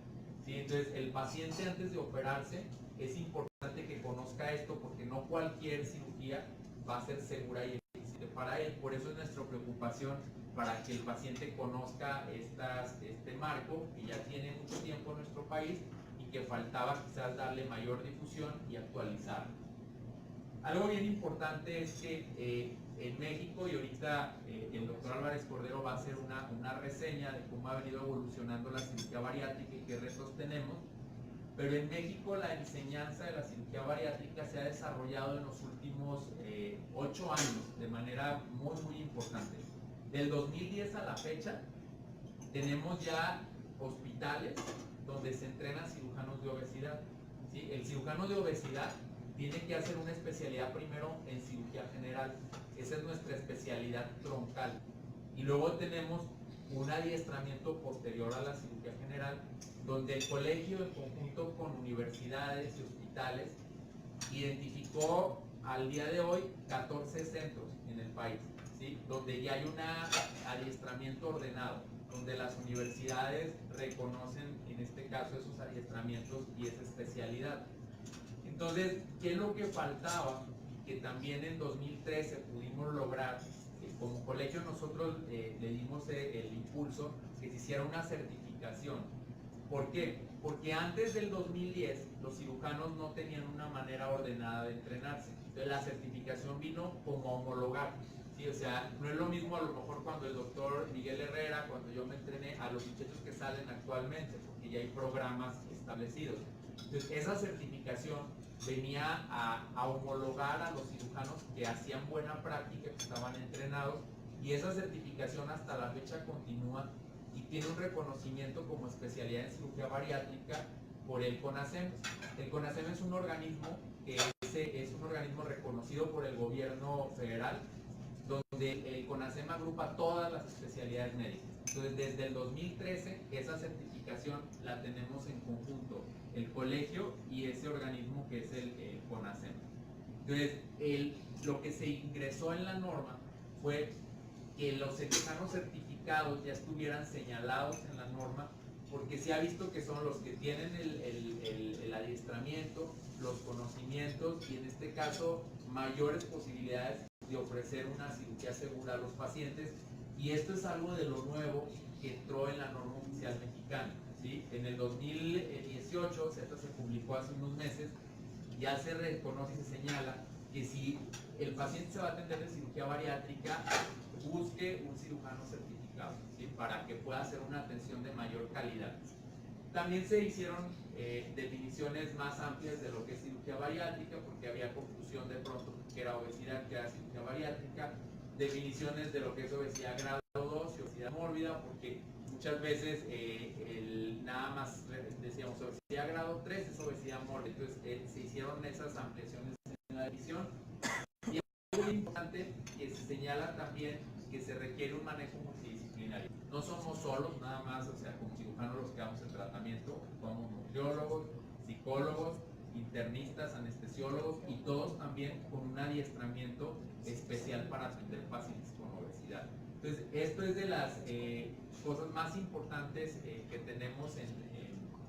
¿sí? Entonces el paciente, antes de operarse, es importante que conozca esto, porque no cualquier cirugía va a ser segura y eficiente para él. Por eso es nuestra preocupación, para que el paciente conozca este marco que ya tiene mucho tiempo en nuestro país y que faltaba quizás darle mayor difusión y actualizarlo. Algo bien importante es que en México, y ahorita el doctor Álvarez Cordero va a hacer una reseña de cómo ha venido evolucionando la cirugía bariátrica y qué retos tenemos, pero en México la enseñanza de la cirugía bariátrica se ha desarrollado en los últimos 8 años de manera muy importante. Del 2010 a la fecha tenemos ya hospitales donde se entrenan cirujanos de obesidad, ¿sí? El cirujano de obesidad tiene que hacer una especialidad primero en cirugía general, esa es nuestra especialidad troncal, y luego tenemos un adiestramiento posterior a la cirugía general, donde el colegio, en conjunto con universidades y hospitales, identificó al día de hoy 14 centros en el país, ¿sí? Donde ya hay un adiestramiento ordenado, donde las universidades reconocen en este caso esos adiestramientos y esa especialidad. Entonces, ¿qué es lo que faltaba? Que también en 2013 pudimos lograr, como colegio nosotros le dimos el impulso que se hiciera una certificación ¿Por qué? Porque antes del 2010 los cirujanos no tenían una manera ordenada de entrenarse. Entonces la certificación vino como a homologar. ¿Sí? O sea, no es lo mismo a lo mejor cuando el doctor Miguel Herrera, cuando yo me entrené, a los muchachos que salen actualmente, porque ya hay programas establecidos. Entonces esa certificación venía a homologar a los cirujanos que hacían buena práctica, que estaban entrenados, y esa certificación hasta la fecha continúa y tiene un reconocimiento como especialidad en cirugía bariátrica por el CONASEM. El CONASEM es un organismo que es un organismo reconocido por el gobierno federal, donde el CONASEM agrupa todas las especialidades médicas. Entonces, desde el 2013, esa certificación la tenemos en conjunto, el colegio y ese organismo que es el CONASEM. Entonces, lo que se ingresó en la norma fue que los cirujanos certificados ya estuvieran señalados en la norma, porque se ha visto que son los que tienen el adiestramiento, los conocimientos y en este caso mayores posibilidades de ofrecer una cirugía segura a los pacientes, y esto es algo de lo nuevo que entró en la norma oficial mexicana, ¿sí? En el 2018, esta se publicó hace unos meses, ya se reconoce y se señala que si el paciente se va a atender en cirugía bariátrica, busque un cirujano certificado, ¿sí? Para que pueda hacer una atención de mayor calidad. También se hicieron definiciones más amplias de lo que es cirugía bariátrica, porque había confusión de pronto que era obesidad, que era cirugía bariátrica, definiciones de lo que es obesidad grado 2 y obesidad mórbida, porque muchas veces nada más decíamos obesidad grado 3 es obesidad mórbida, entonces se hicieron esas ampliaciones en la definición. Y es muy importante que se señala también que se requiere un manejo multidisciplinario. No somos solos, nada más, o sea, como cirujanos los que damos el tratamiento, somos nutriólogos, psicólogos, internistas, anestesiólogos y todos también con un adiestramiento especial para atender pacientes con obesidad. Entonces, esto es de las cosas más importantes que tenemos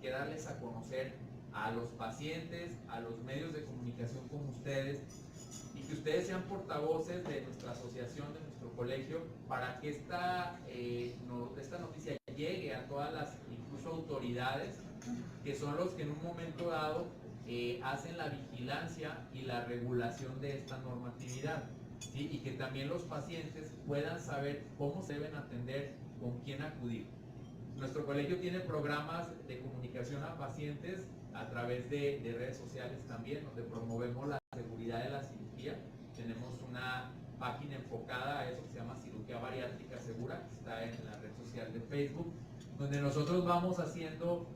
que darles a conocer a los pacientes, a los medios de comunicación como ustedes, y que ustedes sean portavoces de nuestra asociación, de nuestro colegio, para que esta noticia llegue a todas las, incluso autoridades, que son los que en un momento dado hacen la vigilancia y la regulación de esta normatividad, ¿sí? Y que también los pacientes puedan saber cómo se deben atender, con quién acudir. Nuestro colegio tiene programas de comunicación a pacientes a través de redes sociales también, donde promovemos la seguridad de la cirugía. Tenemos una página enfocada a eso que se llama Cirugía Bariátrica Segura, que está en la red social de Facebook, donde nosotros vamos haciendo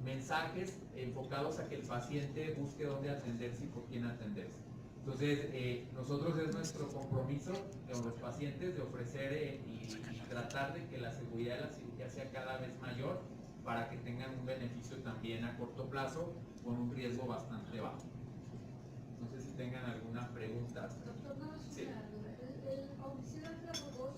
mensajes enfocados a que el paciente busque dónde atenderse y por quién atenderse. Entonces, nosotros es nuestro compromiso con los pacientes de ofrecer y tratar de que la seguridad de la cirugía sea cada vez mayor, para que tengan un beneficio también a corto plazo con un riesgo bastante bajo. No sé si tengan alguna pregunta. Doctor, no es Sí. el obesidad grado 2,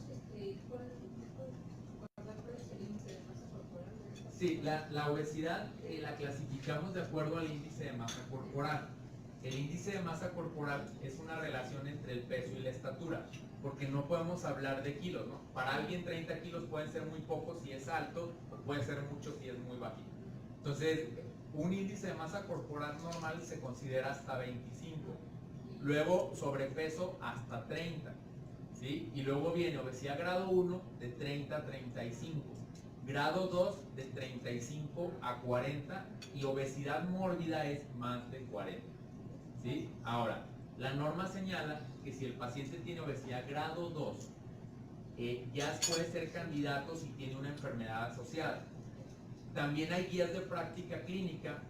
¿cuál es el índice de masa corporal? Sí, la obesidad la clasificamos de acuerdo al índice de masa corporal. El índice de masa corporal es una relación entre el peso y la estatura, porque no podemos hablar de kilos, ¿no? Para alguien 30 kilos pueden ser muy pocos si es alto, o puede ser mucho si es muy bajito. Entonces, un índice de masa corporal normal se considera hasta 25, luego sobrepeso hasta 30, ¿sí? Y luego viene obesidad grado 1 de 30 a 35, grado 2 de 35 a 40 y obesidad mórbida es más de 40. ¿Sí? Ahora, la norma señala que si el paciente tiene obesidad grado 2, ya puede ser candidato si tiene una enfermedad asociada. También hay guías de práctica clínica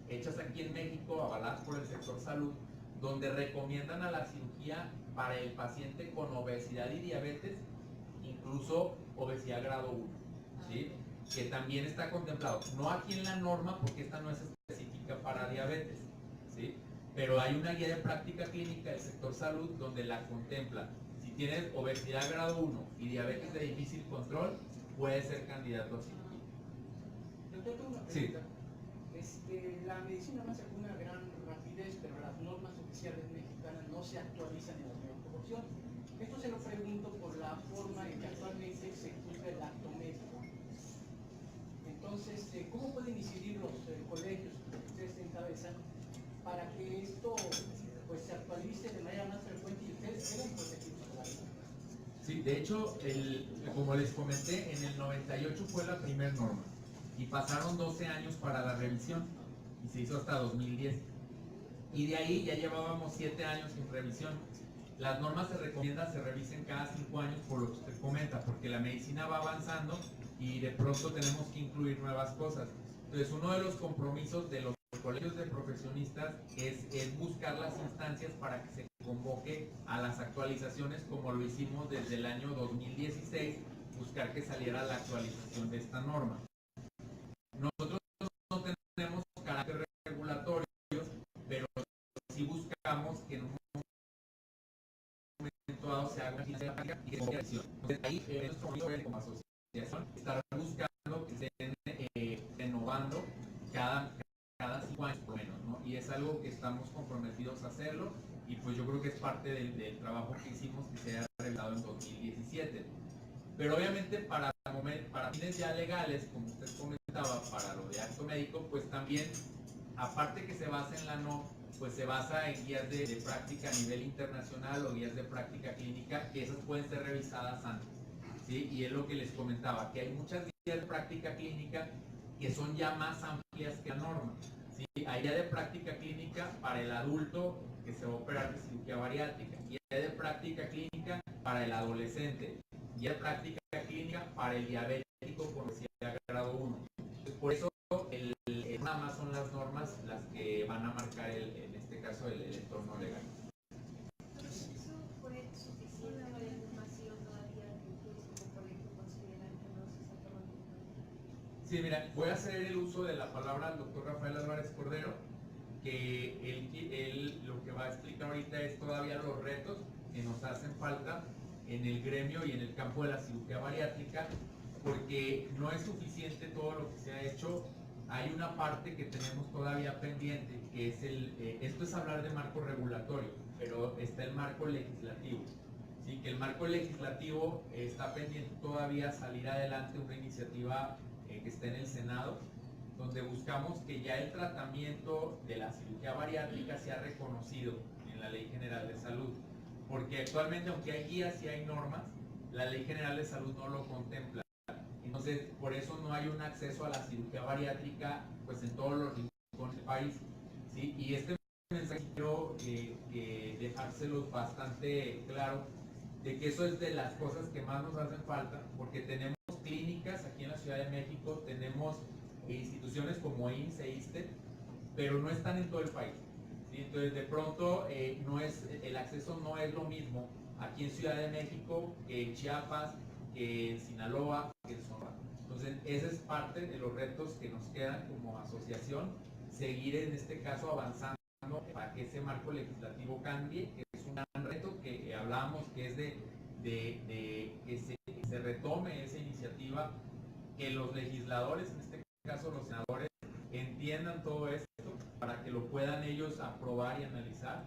hechas aquí en México, avaladas por el sector salud, donde recomiendan a la cirugía para el paciente con obesidad y diabetes, incluso obesidad grado 1, ¿sí? Que también está contemplado, no aquí en la norma porque esta no es específica para diabetes, ¿sí? Pero hay una guía de práctica clínica del sector salud donde la contempla. Si tienes obesidad grado 1 y diabetes de difícil control, puedes ser candidato a cirugía. Doctor, tengo una pregunta. Sí. La medicina avanza con una gran rapidez, pero las normas oficiales mexicanas no se actualizan en la misma proporción. Esto se lo pregunto por la forma en que actualmente se cumple el acto médico. Entonces, ¿cómo pueden incidir los colegios que ustedes encabezan para que esto pues, se actualice de manera más frecuente y ustedes queden protegidos por la ley? Sí, de hecho, como les comenté, en el 98 fue la primera norma y pasaron 12 años para la revisión y se hizo hasta 2010. Y de ahí ya llevábamos 7 años sin revisión. Las normas se recomienda se revisen cada 5 años por lo que usted comenta, porque la medicina va avanzando y de pronto tenemos que incluir nuevas cosas. Entonces, uno de los compromisos de los colegios de profesionistas es buscar las instancias para que se convoque a las actualizaciones, como lo hicimos desde el año 2016, buscar que saliera la actualización de esta norma. Nosotros no tenemos carácter regulatorio, pero sí buscamos que en un momento dado se haga una práctica y que se revisión. Entonces, ahí nuestro compromiso como asociación estar buscando que se estén renovando cada 5 años por lo menos, ¿no? Y es algo que estamos comprometidos a hacerlo y pues yo creo que es parte del trabajo que hicimos que se haya revelado en 2017. Pero obviamente para fines ya legales, como usted comentaba, para lo de acto médico, pues también, aparte que se basa en la NOM, pues se basa en guías de práctica a nivel internacional o guías de práctica clínica, que esas pueden ser revisadas antes, ¿sí? Y es lo que les comentaba, que hay muchas guías de práctica clínica que son ya más amplias que la norma, ¿sí? Hay guía de práctica clínica para el adulto que se va a operar de cirugía bariátrica, guía de práctica clínica para el adolescente, guía de práctica clínica para el diabético por obesidad grado 1. Entonces, por eso nada más son las normas las que van a marcar en este caso el entorno legal. Entonces, ¿eso fue suficiente para la información todavía que ustedes como colegio consideran que no se está tomando en cuenta? Sí, mira, voy a hacer el uso de la palabra al doctor Rafael Álvarez Cordero, que él lo que va a explicar ahorita es todavía los retos que nos hacen falta en el gremio y en el campo de la cirugía bariátrica, porque no es suficiente todo lo que se ha hecho. Hay una parte que tenemos todavía pendiente, que es esto es hablar de marco regulatorio, pero está el marco legislativo. Sí, que el marco legislativo está pendiente todavía salir adelante una iniciativa que está en el Senado, donde buscamos que ya el tratamiento de la cirugía bariátrica sea reconocido en la Ley General de Salud. Porque actualmente, aunque hay guías y hay normas, la Ley General de Salud no lo contempla. Entonces, por eso no hay un acceso a la cirugía bariátrica pues en todos los rincones del país, ¿sí? Y este mensaje quiero dejárselos bastante claro, de que eso es de las cosas que más nos hacen falta, porque tenemos clínicas aquí en la Ciudad de México, tenemos instituciones como IMSS e ISSSTE, pero no están en todo el país, ¿sí? Entonces, de pronto, el acceso no es lo mismo aquí en Ciudad de México que en Chiapas, que en Sinaloa, que en Sonora. Entonces, esa es parte de los retos que nos quedan como asociación, seguir en este caso avanzando para que ese marco legislativo cambie, que es un gran reto que hablábamos, que es de que se retome esa iniciativa, que los legisladores, en este caso los senadores, entiendan todo esto para que lo puedan ellos aprobar y analizar,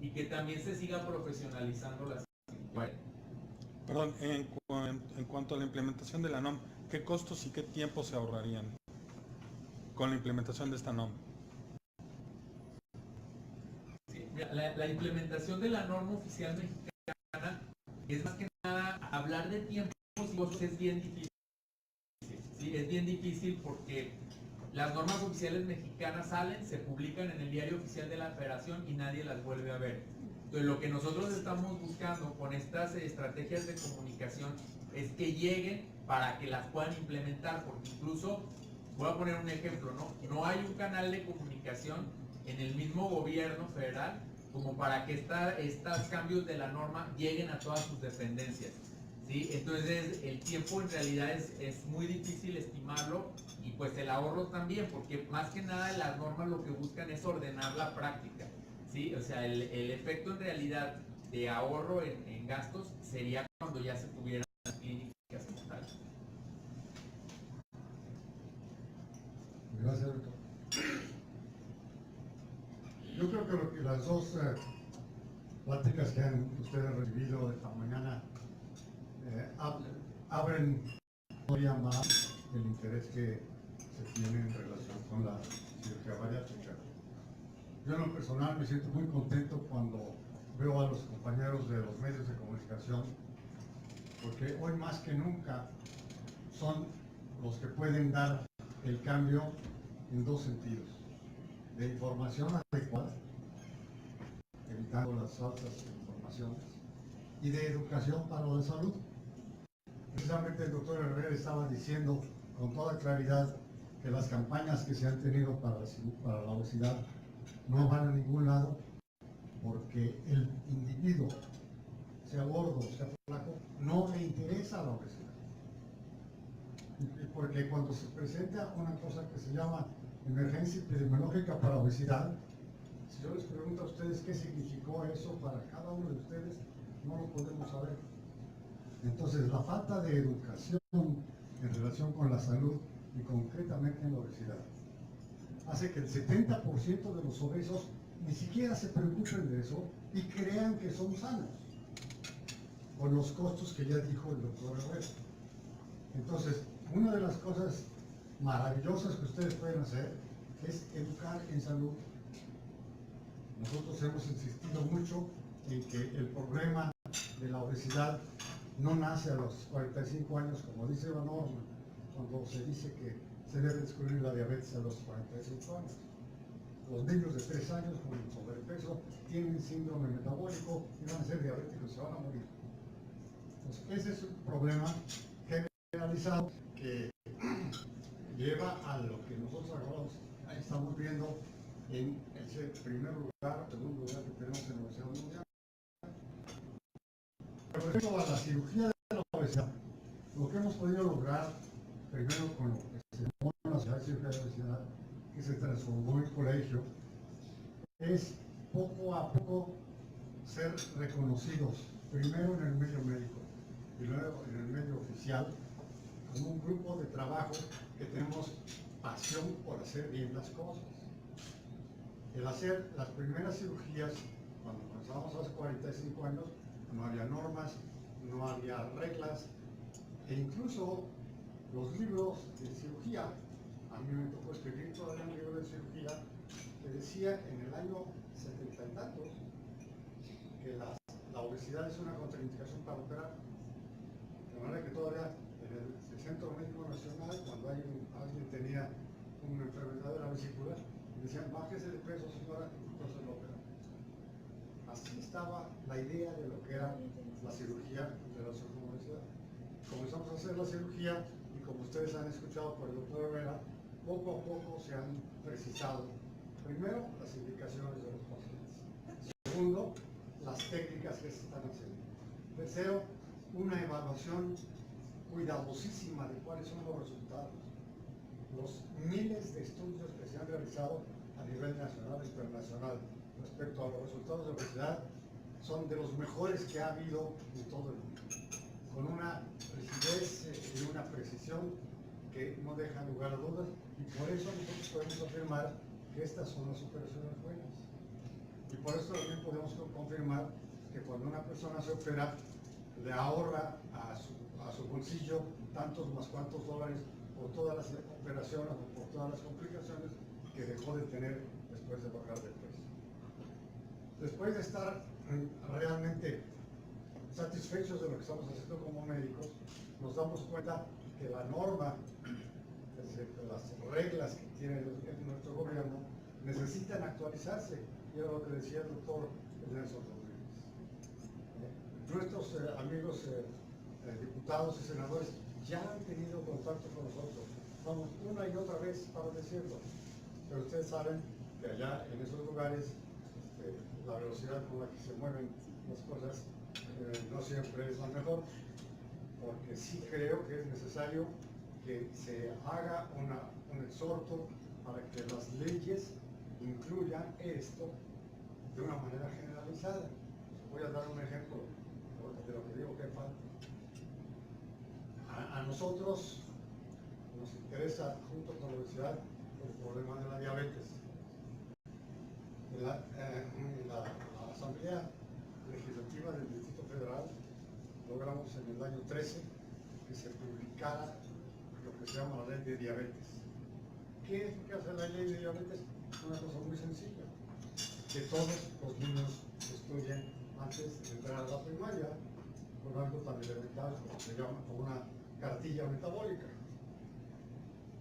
y que también se siga profesionalizando la cirugía. Perdón, en cuanto a la implementación de la NOM, ¿qué costos y qué tiempo se ahorrarían con la implementación de esta NOM? Sí, mira, la implementación de la norma oficial mexicana es más que nada hablar de tiempos y costos es bien difícil. Sí, es bien difícil porque las normas oficiales mexicanas salen, se publican en el diario oficial de la Federación y nadie las vuelve a ver. Entonces, lo que nosotros estamos buscando con estas estrategias de comunicación es que lleguen para que las puedan implementar, porque incluso, voy a poner un ejemplo, no hay un canal de comunicación en el mismo gobierno federal como para que estos cambios de la norma lleguen a todas sus dependencias, ¿sí? Entonces, el tiempo en realidad es muy difícil estimarlo, y pues el ahorro también, porque más que nada las normas lo que buscan es ordenar la práctica. Sí, o sea, el efecto en realidad de ahorro en gastos sería cuando ya se tuvieran las clínicas como tal. Gracias, doctor. Yo creo que las dos pláticas que han ustedes recibido esta mañana abren todavía más el interés que se tiene en relación con la cirugía bariátrica. Yo en lo personal me siento muy contento cuando veo a los compañeros de los medios de comunicación, porque hoy más que nunca son los que pueden dar el cambio en dos sentidos: de información adecuada, evitando las falsas informaciones, y de educación para la salud. Precisamente el doctor Herrera estaba diciendo con toda claridad que las campañas que se han tenido para la obesidad no van a ningún lado, porque el individuo, sea gordo, sea flaco, no le interesa la obesidad. Porque cuando se presenta una cosa que se llama emergencia epidemiológica para obesidad, si yo les pregunto a ustedes qué significó eso para cada uno de ustedes, no lo podemos saber. Entonces, la falta de educación en relación con la salud y concretamente en la obesidad hace que el 70% de los obesos ni siquiera se preocupen de eso y crean que son sanos, con los costos que ya dijo el doctor Herrera. Entonces, una de las cosas maravillosas que ustedes pueden hacer es educar en salud. Nosotros hemos insistido mucho en que el problema de la obesidad no nace a los 45 años, como dice la norma, cuando se dice que se debe descubrir la diabetes a los 45 años. Los niños de 3 años con sobrepeso tienen síndrome metabólico y van a ser diabéticos, se van a morir. Entonces, ese es un problema generalizado que lleva a lo que nosotros ahora estamos viendo en ese primer lugar, segundo lugar que tenemos en la Universidad Mundial. Respecto a la cirugía de la obesidad, lo que hemos podido lograr, primero con lo que se llamó la Sociedad de Cirugía de la Obesidad, que se transformó en colegio, es poco a poco ser reconocidos, primero en el medio médico y luego en el medio oficial, como un grupo de trabajo que tenemos pasión por hacer bien las cosas. El hacer las primeras cirugías, cuando comenzamos hace 45 años, no había normas, no había reglas, e incluso los libros de cirugía, a mí me tocó escribir todavía un libro de cirugía que decía en el año 70 y tantos que la obesidad es una contraindicación para operar. De manera que todavía en el Centro Médico Nacional, cuando alguien tenía una enfermedad de la vesícula, decían: bájese de peso, señora, y entonces lo operan. Así estaba la idea de lo que era la cirugía de la obesidad. Comenzamos a hacer la cirugía y, como ustedes han escuchado por el doctor Herrera, poco a poco se han precisado, primero, las indicaciones de los pacientes; segundo, las técnicas que se están haciendo; tercero, una evaluación cuidadosísima de cuáles son los resultados. Los miles de estudios que se han realizado a nivel nacional e internacional respecto a los resultados de obesidad son de los mejores que ha habido en todo el mundo, con una rigidez y una precisión que no deja lugar a dudas, y por eso nosotros podemos afirmar que estas son las operaciones buenas. Y por eso también podemos confirmar que cuando una persona se opera, le ahorra a su bolsillo tantos más cuantos dólares por todas las operaciones o por todas las complicaciones que dejó de tener después de bajar de peso. Después de estar realmente satisfechos de lo que estamos haciendo como médicos, nos damos cuenta que la norma, las reglas que tiene nuestro gobierno, necesitan actualizarse, y era lo que decía el doctor Nelson Rodríguez. Nuestros amigos diputados y senadores ya han tenido contacto con nosotros, vamos una y otra vez para decirlo, pero ustedes saben que allá en esos lugares la velocidad con la que se mueven las cosas no siempre es la mejor, porque sí creo que es necesario que se haga un exhorto para que las leyes incluyan esto de una manera generalizada. Voy a dar un ejemplo de lo que digo que falta. A nosotros nos interesa, junto con la obesidad, el problema de la diabetes. La Asamblea Legislativa del Distrito Federal logramos en el año 13 que se publicara lo que se llama la ley de diabetes. ¿Qué es lo que hace la ley de diabetes? Una cosa muy sencilla, que todos los niños estudien antes de entrar a la primaria con algo tan elemental como se llama, con una cartilla metabólica.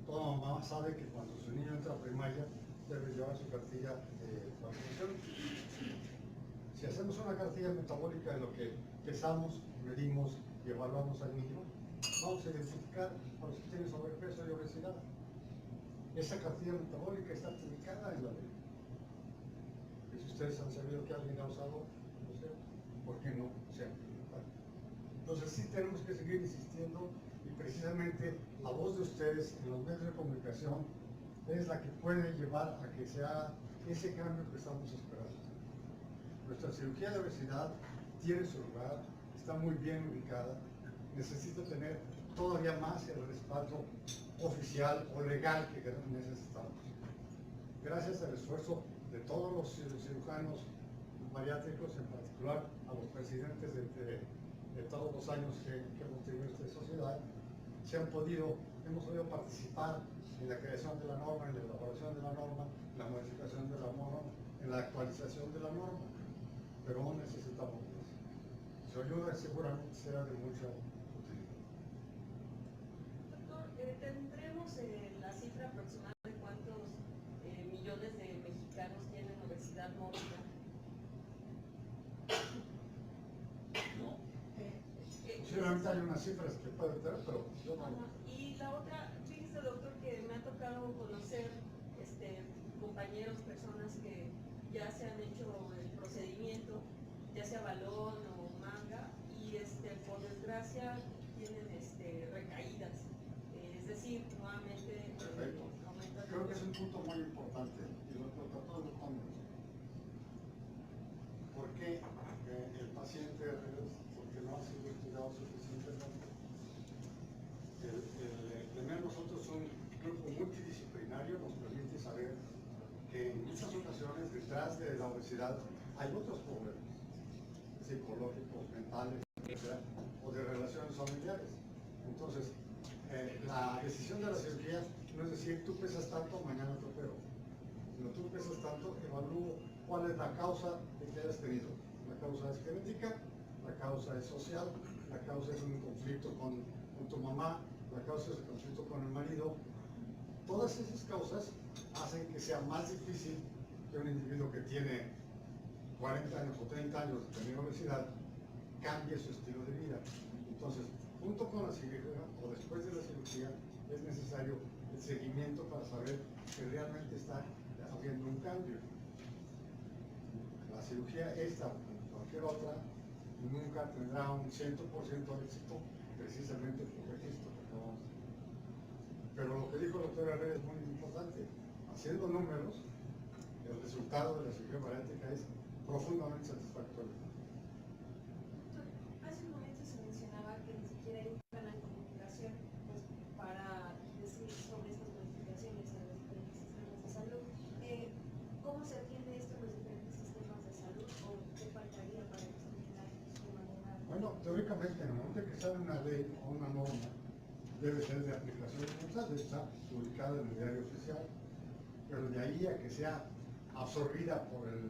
Toda mamá sabe que cuando su niño entra a primaria debe llevar su cartilla de vacunación. Si hacemos una cartilla metabólica de lo que pesamos, medimos y evaluamos al niño, vamos a identificar a los que tienen sobrepeso y obesidad. Esa cartilla metabólica está publicada en la ley. Y si ustedes han sabido que alguien ha usado, no sé, ¿por qué no se ha implementado? Entonces sí tenemos que seguir insistiendo y precisamente la voz de ustedes en los medios de comunicación es la que puede llevar a que se haga ese cambio que estamos esperando. Nuestra cirugía de obesidad tiene su lugar, está muy bien ubicada, necesita tener todavía más el respaldo oficial o legal que necesitamos. Gracias al esfuerzo de todos los cirujanos bariátricos, en particular a los presidentes de todos los años que hemos tenido esta sociedad, hemos podido participar en la creación de la norma, en la elaboración de la norma, en la modificación de la norma, en la actualización de la norma, pero aún necesitamos más. Su ayuda seguramente será de mucha utilidad. Doctor, ¿tendremos la cifra aproximada de cuántos millones de mexicanos tienen obesidad mórbida? No. Seguramente hay unas cifras que puede tener, pero yo no. Y la otra, fíjese doctor, que me ha tocado conocer compañeros, personas que ya se han hecho el procedimiento, ya sea balón o manga, y por desgracia tienen recaídas. Es decir, nuevamente Perfecto. aumenta. Creo que es un punto muy importante y lo tratamos de poner. ¿Por qué el paciente porque no ha sido estudiado suficientemente? El tener nosotros un grupo multidisciplinario nos permite saber que en muchas ocasiones detrás de la obesidad hay otros problemas psicológicos, mentales, etc., o de relaciones familiares. Entonces, la decisión de la cirugía no es decir, tú pesas tanto, mañana te opero. Sino tú pesas tanto, evalúo cuál es la causa de que hayas tenido. La causa es genética, la causa es social, la causa es un conflicto con tu mamá, la causa es el conflicto con el marido. Todas esas causas hacen que sea más difícil que un individuo que tiene 40 años o 30 años de tener obesidad cambie su estilo de vida. Entonces, junto con la cirugía o después de la cirugía, es necesario el seguimiento para saber que realmente está habiendo un cambio. La cirugía esta o cualquier otra nunca tendrá un 100% de éxito precisamente por esto que acabamos de decir. Pero lo que dijo el doctor Herrera es muy importante. Haciendo números, el resultado de la cirugía bariátrica es profundamente satisfactorio. Doctor, hace un momento se mencionaba que ni siquiera hay un canal de comunicación para decir sobre estas modificaciones en los diferentes sistemas de salud. ¿Cómo se atiende esto en los diferentes sistemas de salud o qué faltaría para que se atienda de manera? Bueno, teóricamente, en el momento que sale una ley o una norma, debe ser de aplicación universal, debe estar publicada en el diario oficial, pero de ahí a que sea absorbida por el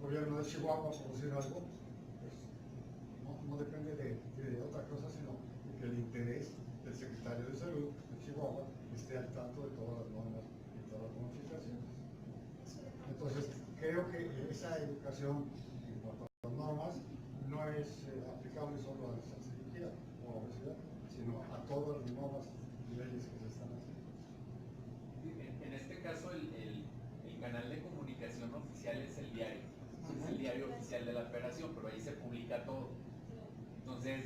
gobierno de Chihuahua, por decir algo, pues no depende de otra cosa, sino de que el interés del secretario de Salud de Chihuahua esté al tanto de todas las normas y todas las modificaciones. Entonces, creo que esa educación en cuanto a las normas no es aplicable solo a la cirugía o a la obesidad, sino a todas las nuevas leyes que se están haciendo. En este caso, el canal de comunicación oficial es el diario. Es el diario oficial de la federación, pero ahí se publica todo. Entonces,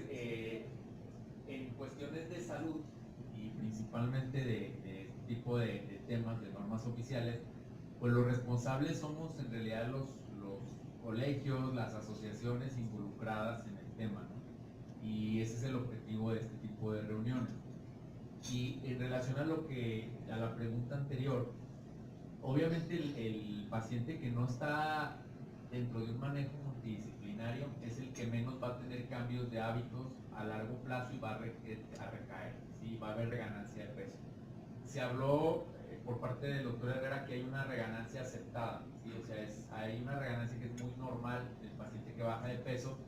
en cuestiones de salud y principalmente de este tipo de temas, de normas oficiales, pues los responsables somos en realidad los colegios, las asociaciones involucradas en el tema, ¿no? Y ese es el objetivo de este tipo de reuniones. Y en relación a la pregunta anterior, obviamente el paciente que no está dentro de un manejo multidisciplinario es el que menos va a tener cambios de hábitos a largo plazo y va a recaer, ¿sí? Va a haber ganancia de peso. Se habló por parte del doctor Herrera que hay una reganancia aceptada, ¿sí? O sea, hay una reganancia que es muy normal del paciente que baja de peso,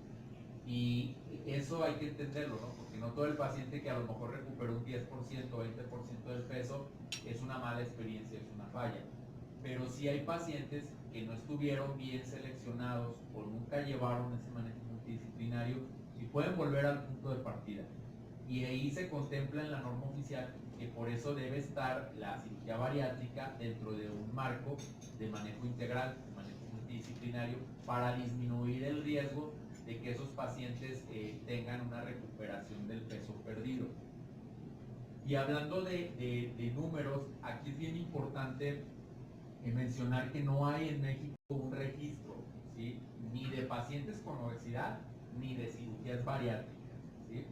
y eso hay que entenderlo, ¿no? Porque no todo el paciente que a lo mejor recuperó un 10% o 20% del peso es una mala experiencia, es una falla. Pero sí hay pacientes que no estuvieron bien seleccionados o nunca llevaron ese manejo multidisciplinario y pueden volver al punto de partida. Y ahí se contempla en la norma oficial que por eso debe estar la cirugía bariátrica dentro de un marco de manejo integral, de manejo multidisciplinario, para disminuir el riesgo de que esos pacientes tengan una recuperación del peso perdido. Y hablando de números, aquí es bien importante mencionar que no hay en México un registro, ¿sí? Ni de pacientes con obesidad, ni de cirugías bariátricas, ¿sí?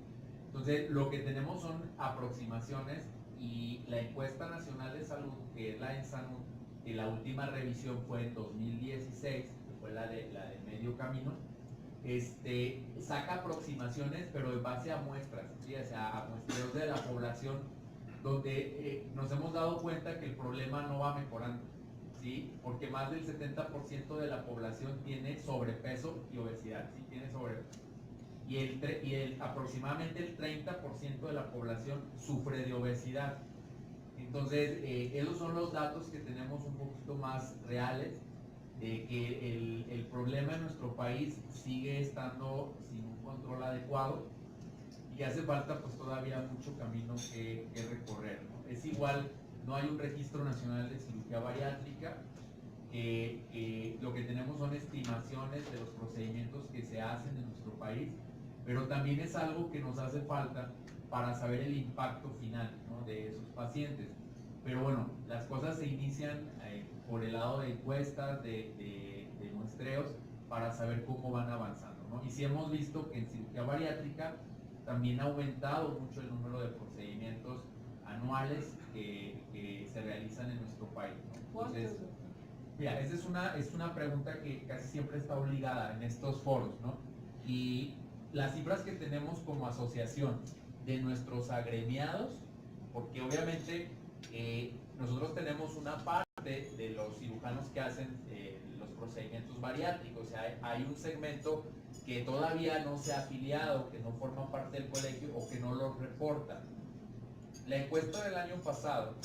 Entonces, lo que tenemos son aproximaciones, y la encuesta nacional de salud, que es la ENSANUD, que la última revisión fue en 2016, que fue la de medio camino, saca aproximaciones, pero en base a muestras, ¿sí? O sea, a muestreos de la población, donde nos hemos dado cuenta que el problema no va mejorando, ¿sí? Porque más del 70% de la población tiene sobrepeso y obesidad, ¿sí? Tiene sobrepeso. Y aproximadamente el 30% de la población sufre de obesidad. Entonces, esos son los datos que tenemos un poquito más reales, de que el problema en nuestro país sigue estando sin un control adecuado, y hace falta pues todavía mucho camino que recorrer, ¿no? Es igual, no hay un registro nacional de cirugía bariátrica, lo que tenemos son estimaciones de los procedimientos que se hacen en nuestro país, pero también es algo que nos hace falta para saber el impacto final, ¿no?, de esos pacientes. Pero bueno, las cosas se inician por el lado de encuestas, de muestreos, para saber cómo van avanzando, ¿no? Y sí hemos visto que en cirugía bariátrica también ha aumentado mucho el número de procedimientos anuales que se realizan en nuestro país, ¿no? Entonces, mira, esa es una pregunta que casi siempre está obligada en estos foros, ¿no? Y las cifras que tenemos como asociación de nuestros agremiados, porque obviamente nosotros tenemos una parte de los cirujanos que hacen los procedimientos bariátricos, o sea, hay un segmento que todavía no se ha afiliado, que no forma parte del colegio o que no lo reporta. La encuesta del año pasado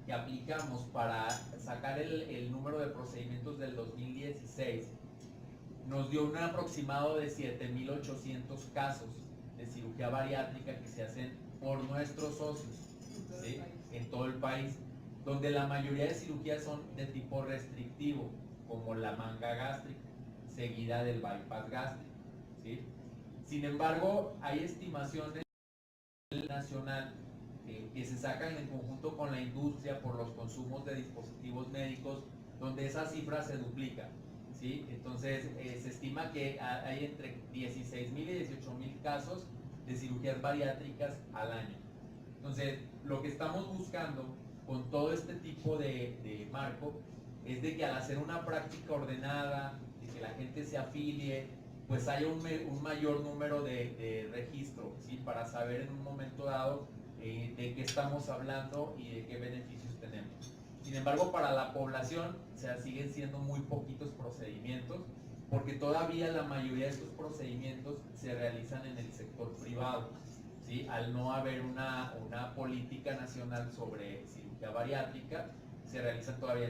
que aplicamos para sacar el número de procedimientos del 2016 nos dio un aproximado de 7.800 casos de cirugía bariátrica que se hacen por nuestros socios, ¿sí?, en todo el país, donde la mayoría de cirugías son de tipo restrictivo, como la manga gástrica, seguida del bypass gástrico, ¿sí? Sin embargo, hay estimaciones nacional que se sacan en conjunto con la industria por los consumos de dispositivos médicos, donde esa cifra se duplica, ¿sí? Entonces, se estima que hay entre 16.000 y 18.000 casos de cirugías bariátricas al año. Entonces, lo que estamos buscando con todo este tipo de marco es de que al hacer una práctica ordenada, de que la gente se afilie, pues haya un mayor número de registro, ¿sí?, para saber en un momento dado de qué estamos hablando y de qué beneficios tenemos. Sin embargo, para la población, o sea, siguen siendo muy poquitos procedimientos, porque todavía la mayoría de estos procedimientos se realizan en el sector privado, ¿sí? Al no haber una política nacional sobre cirugía bariátrica, se realizan todavía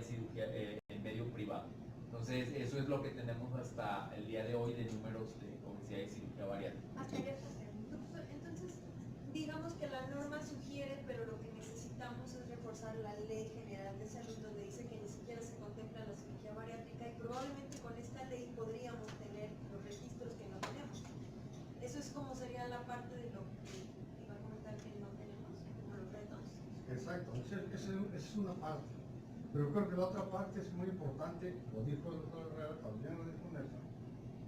en medio privado. Entonces, eso es lo que tenemos hasta el día de hoy de números de obesidad y cirugía bariátrica. Entonces, digamos que la norma sugiere, pero lo que necesitamos es reforzar la Ley General de Salud, donde dice que ni siquiera se contempla la cirugía bariátrica, y probablemente con esta ley podríamos tener los registros que no tenemos. Eso es como sería la parte de lo que iba a comentar que no tenemos, como los retos. Exacto, esa es una parte. Pero creo que la otra parte es muy importante, lo dijo el doctor Herrera, también lo dijo Nelson,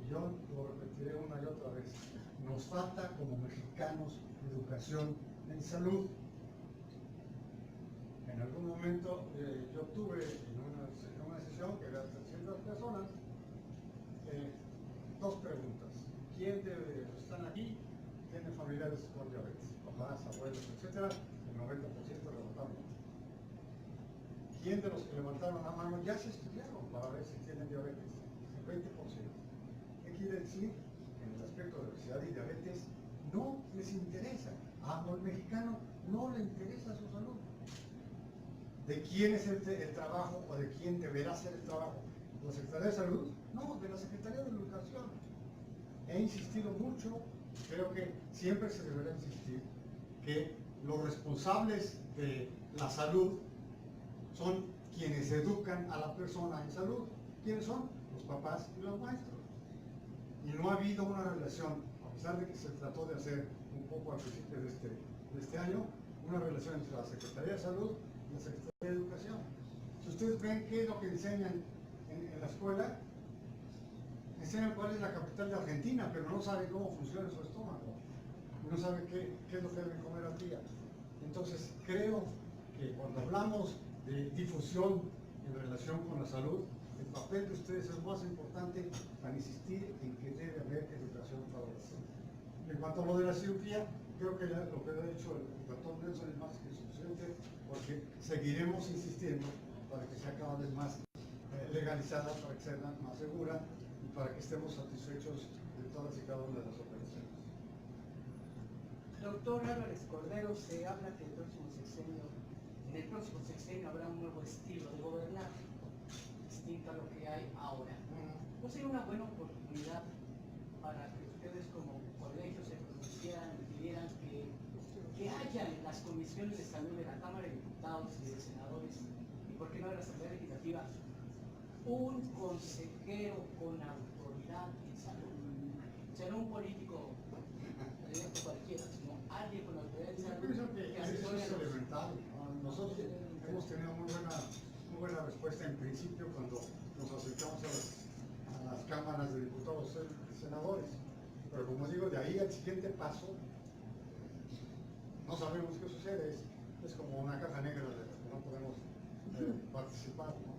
y yo lo repetiré una y otra vez. Nos falta como mexicanos educación en salud. En algún momento yo tuve en una sesión que era 300 personas, dos preguntas. ¿Quién de los que están aquí tiene familiares con diabetes? Papás, abuelos, etcétera. El 90% levantaron. ¿quién de los que levantaron la mano ya se estudiaron para ver si tienen diabetes? El 20%. ¿Qué quiere decir? En el aspecto de obesidad y diabetes no les interesa. Al mexicano no le interesa su salud. ¿De quién es el trabajo o de quién deberá ser el trabajo? ¿De la Secretaría de Salud? No, de la Secretaría de Educación. He insistido mucho, creo que siempre se deberá insistir, que los responsables de la salud son quienes educan a la persona en salud. ¿Quiénes son? Los papás y los maestros. Y no ha habido una relación, a pesar de que se trató de hacer un poco al principio de este año, una relación entre la Secretaría de Salud y la Secretaría de Educación. Si ustedes ven qué es lo que enseñan en la escuela, enseñan cuál es la capital de Argentina, pero no saben cómo funciona su estómago, no saben qué es lo que deben comer al día. Entonces creo que cuando hablamos de difusión en relación con la salud, el papel de ustedes es más importante para insistir en que debe haber educación para la salud. En cuanto a lo de la cirugía, creo que lo que ha dicho el doctor Nelson es más que suficiente, porque seguiremos insistiendo para que sea cada vez más legalizada, para que sea más segura y para que estemos satisfechos de todas y cada una de las operaciones. Doctor Álvarez Cordero, se habla que en el próximo sexenio habrá un nuevo estilo de gobernar, distinto a lo que hay ahora. ¿No sería una buena oportunidad para que ustedes como colegio se pronunciaran y pidieran que haya en las comisiones de salud de la Cámara de Diputados y de Senadores, y por qué no de la Asamblea Legislativa, un consejero con autoridad en salud? O sea, no un político cualquiera, sino alguien con autoridad en salud. Yo pienso que eso es elemental, ¿no? Nosotros hemos tenido muy buena respuesta en principio cuando nos acercamos a las cámaras de diputados y senadores. Pero como digo, de ahí al siguiente paso, no sabemos qué sucede, es como una caja negra de la que no podemos participar, ¿no?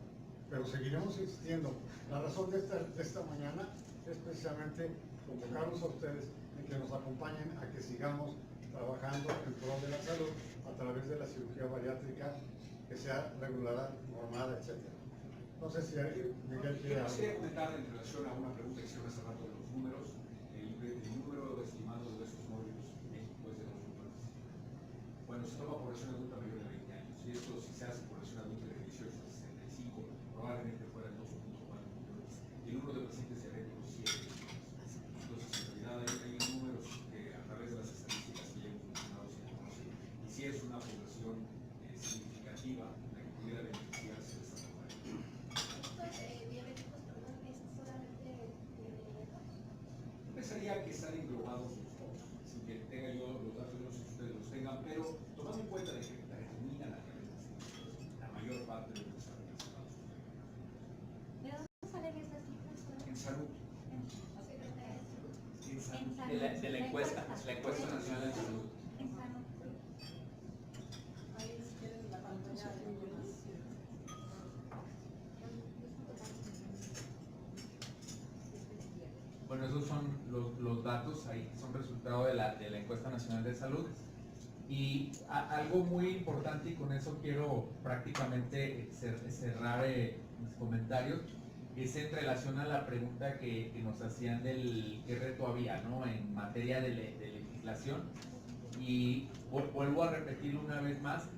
Pero seguiremos insistiendo. La razón de esta mañana es precisamente convocarlos a ustedes en que nos acompañen a que sigamos trabajando en pro de la salud a través de la cirugía bariátrica, que sea regulada, normada, etc. No sé si Miguel quiere Yo algo. quisiera comentar en relación a una pregunta que hicieron hace rato de los números. El número estimado de esos móviles en México es de 2 millones. Bueno, se toma población adulta mayor de 20 años. Y esto, si se hace población adulta de 18 a 65, probablemente fueran 2.4 millones. Y el número de pacientes sería de unos 7 millones. Entonces, en realidad hay números que a través de las estadísticas que ya hemos mencionado se conocen. Y sí es una población significativa la que pudiera beneficiarse de esta modalidad. Yo pensaría que están englobados los dos, sin que tenga yo los datos, no sé si ustedes los tengan, pero tomando en cuenta de que predominan a través de la mayor parte de los que están relacionados. ¿De dónde salen esas cifras? En salud. En salud. De la encuesta nacional de salud. En salud. Ahí si quieren la pantalla de Bueno, esos son los datos ahí, son resultado de la encuesta nacional de salud. Y algo muy importante, y con eso quiero prácticamente cerrar mis comentarios, es en relación a la pregunta que nos hacían del qué reto había, ¿no?, en materia de legislación. Y vuelvo a repetirlo una vez más,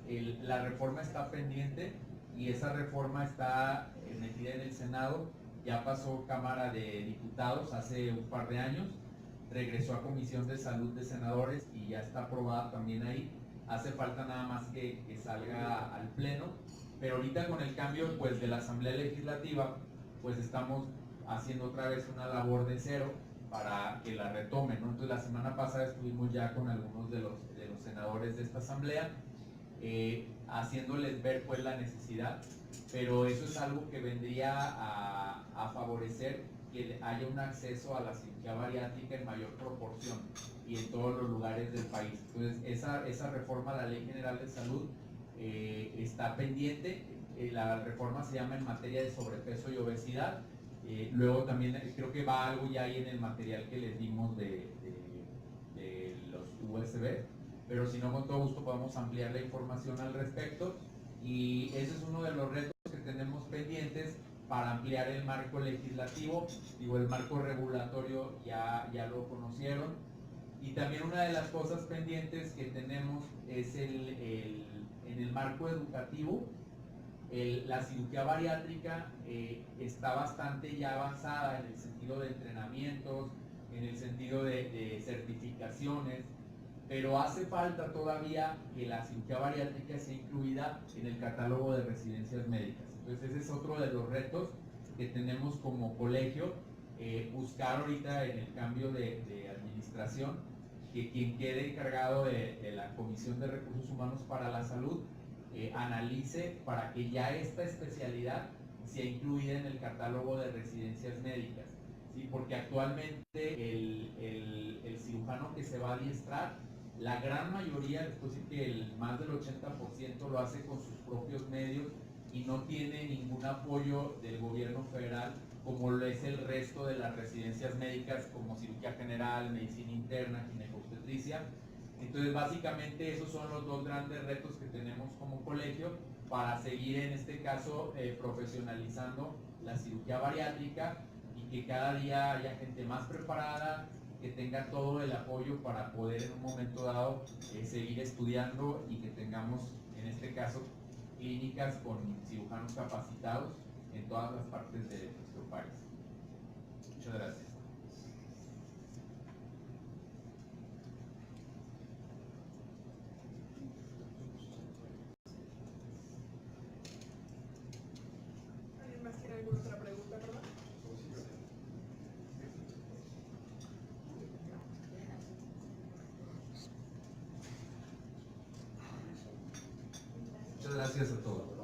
la reforma está pendiente y esa reforma está metida en el Senado. Ya pasó Cámara de Diputados hace un par de años, regresó a Comisión de Salud de Senadores y ya está aprobada también ahí. Hace falta nada más que salga al Pleno, pero ahorita con el cambio pues de la Asamblea Legislativa, pues estamos haciendo otra vez una labor de cero para que la retomen, ¿no? Entonces la semana pasada estuvimos ya con algunos de los senadores de esta Asamblea, haciéndoles ver pues la necesidad, pero eso es algo que vendría a favorecer que haya un acceso a la cirugía bariátrica en mayor proporción y en todos los lugares del país. Entonces esa reforma a la Ley General de Salud está pendiente. La reforma se llama en materia de sobrepeso y obesidad. Luego también creo que va algo ya ahí en el material que les dimos de los USB, pero si no, con todo gusto podemos ampliar la información al respecto. Y ese es uno de los retos tenemos pendientes para ampliar el marco legislativo. Digo, el marco regulatorio ya lo conocieron. Y también una de las cosas pendientes que tenemos es en el marco educativo. La cirugía bariátrica está bastante ya avanzada en el sentido de entrenamientos, en el sentido de certificaciones, pero hace falta todavía que la cirugía bariátrica sea incluida en el catálogo de residencias médicas. Entonces ese es otro de los retos que tenemos como colegio, buscar ahorita en el cambio de administración que quien quede encargado de la Comisión de Recursos Humanos para la Salud analice para que ya esta especialidad sea incluida en el catálogo de residencias médicas, ¿sí? Porque actualmente el cirujano que se va a adiestrar, la gran mayoría, les puedo decir que más del 80% lo hace con sus propios medios y no tiene ningún apoyo del gobierno federal como lo es el resto de las residencias médicas como cirugía general, medicina interna, ginecobstetricia. Entonces básicamente esos son los dos grandes retos que tenemos como colegio para seguir en este caso profesionalizando la cirugía bariátrica y que cada día haya gente más preparada, que tenga todo el apoyo para poder en un momento dado seguir estudiando y que tengamos en este caso clínicas con cirujanos capacitados en todas las partes de nuestro país. Muchas gracias. ¿Alguien más tiene alguna otra pregunta, perdón? Muchas gracias a todos.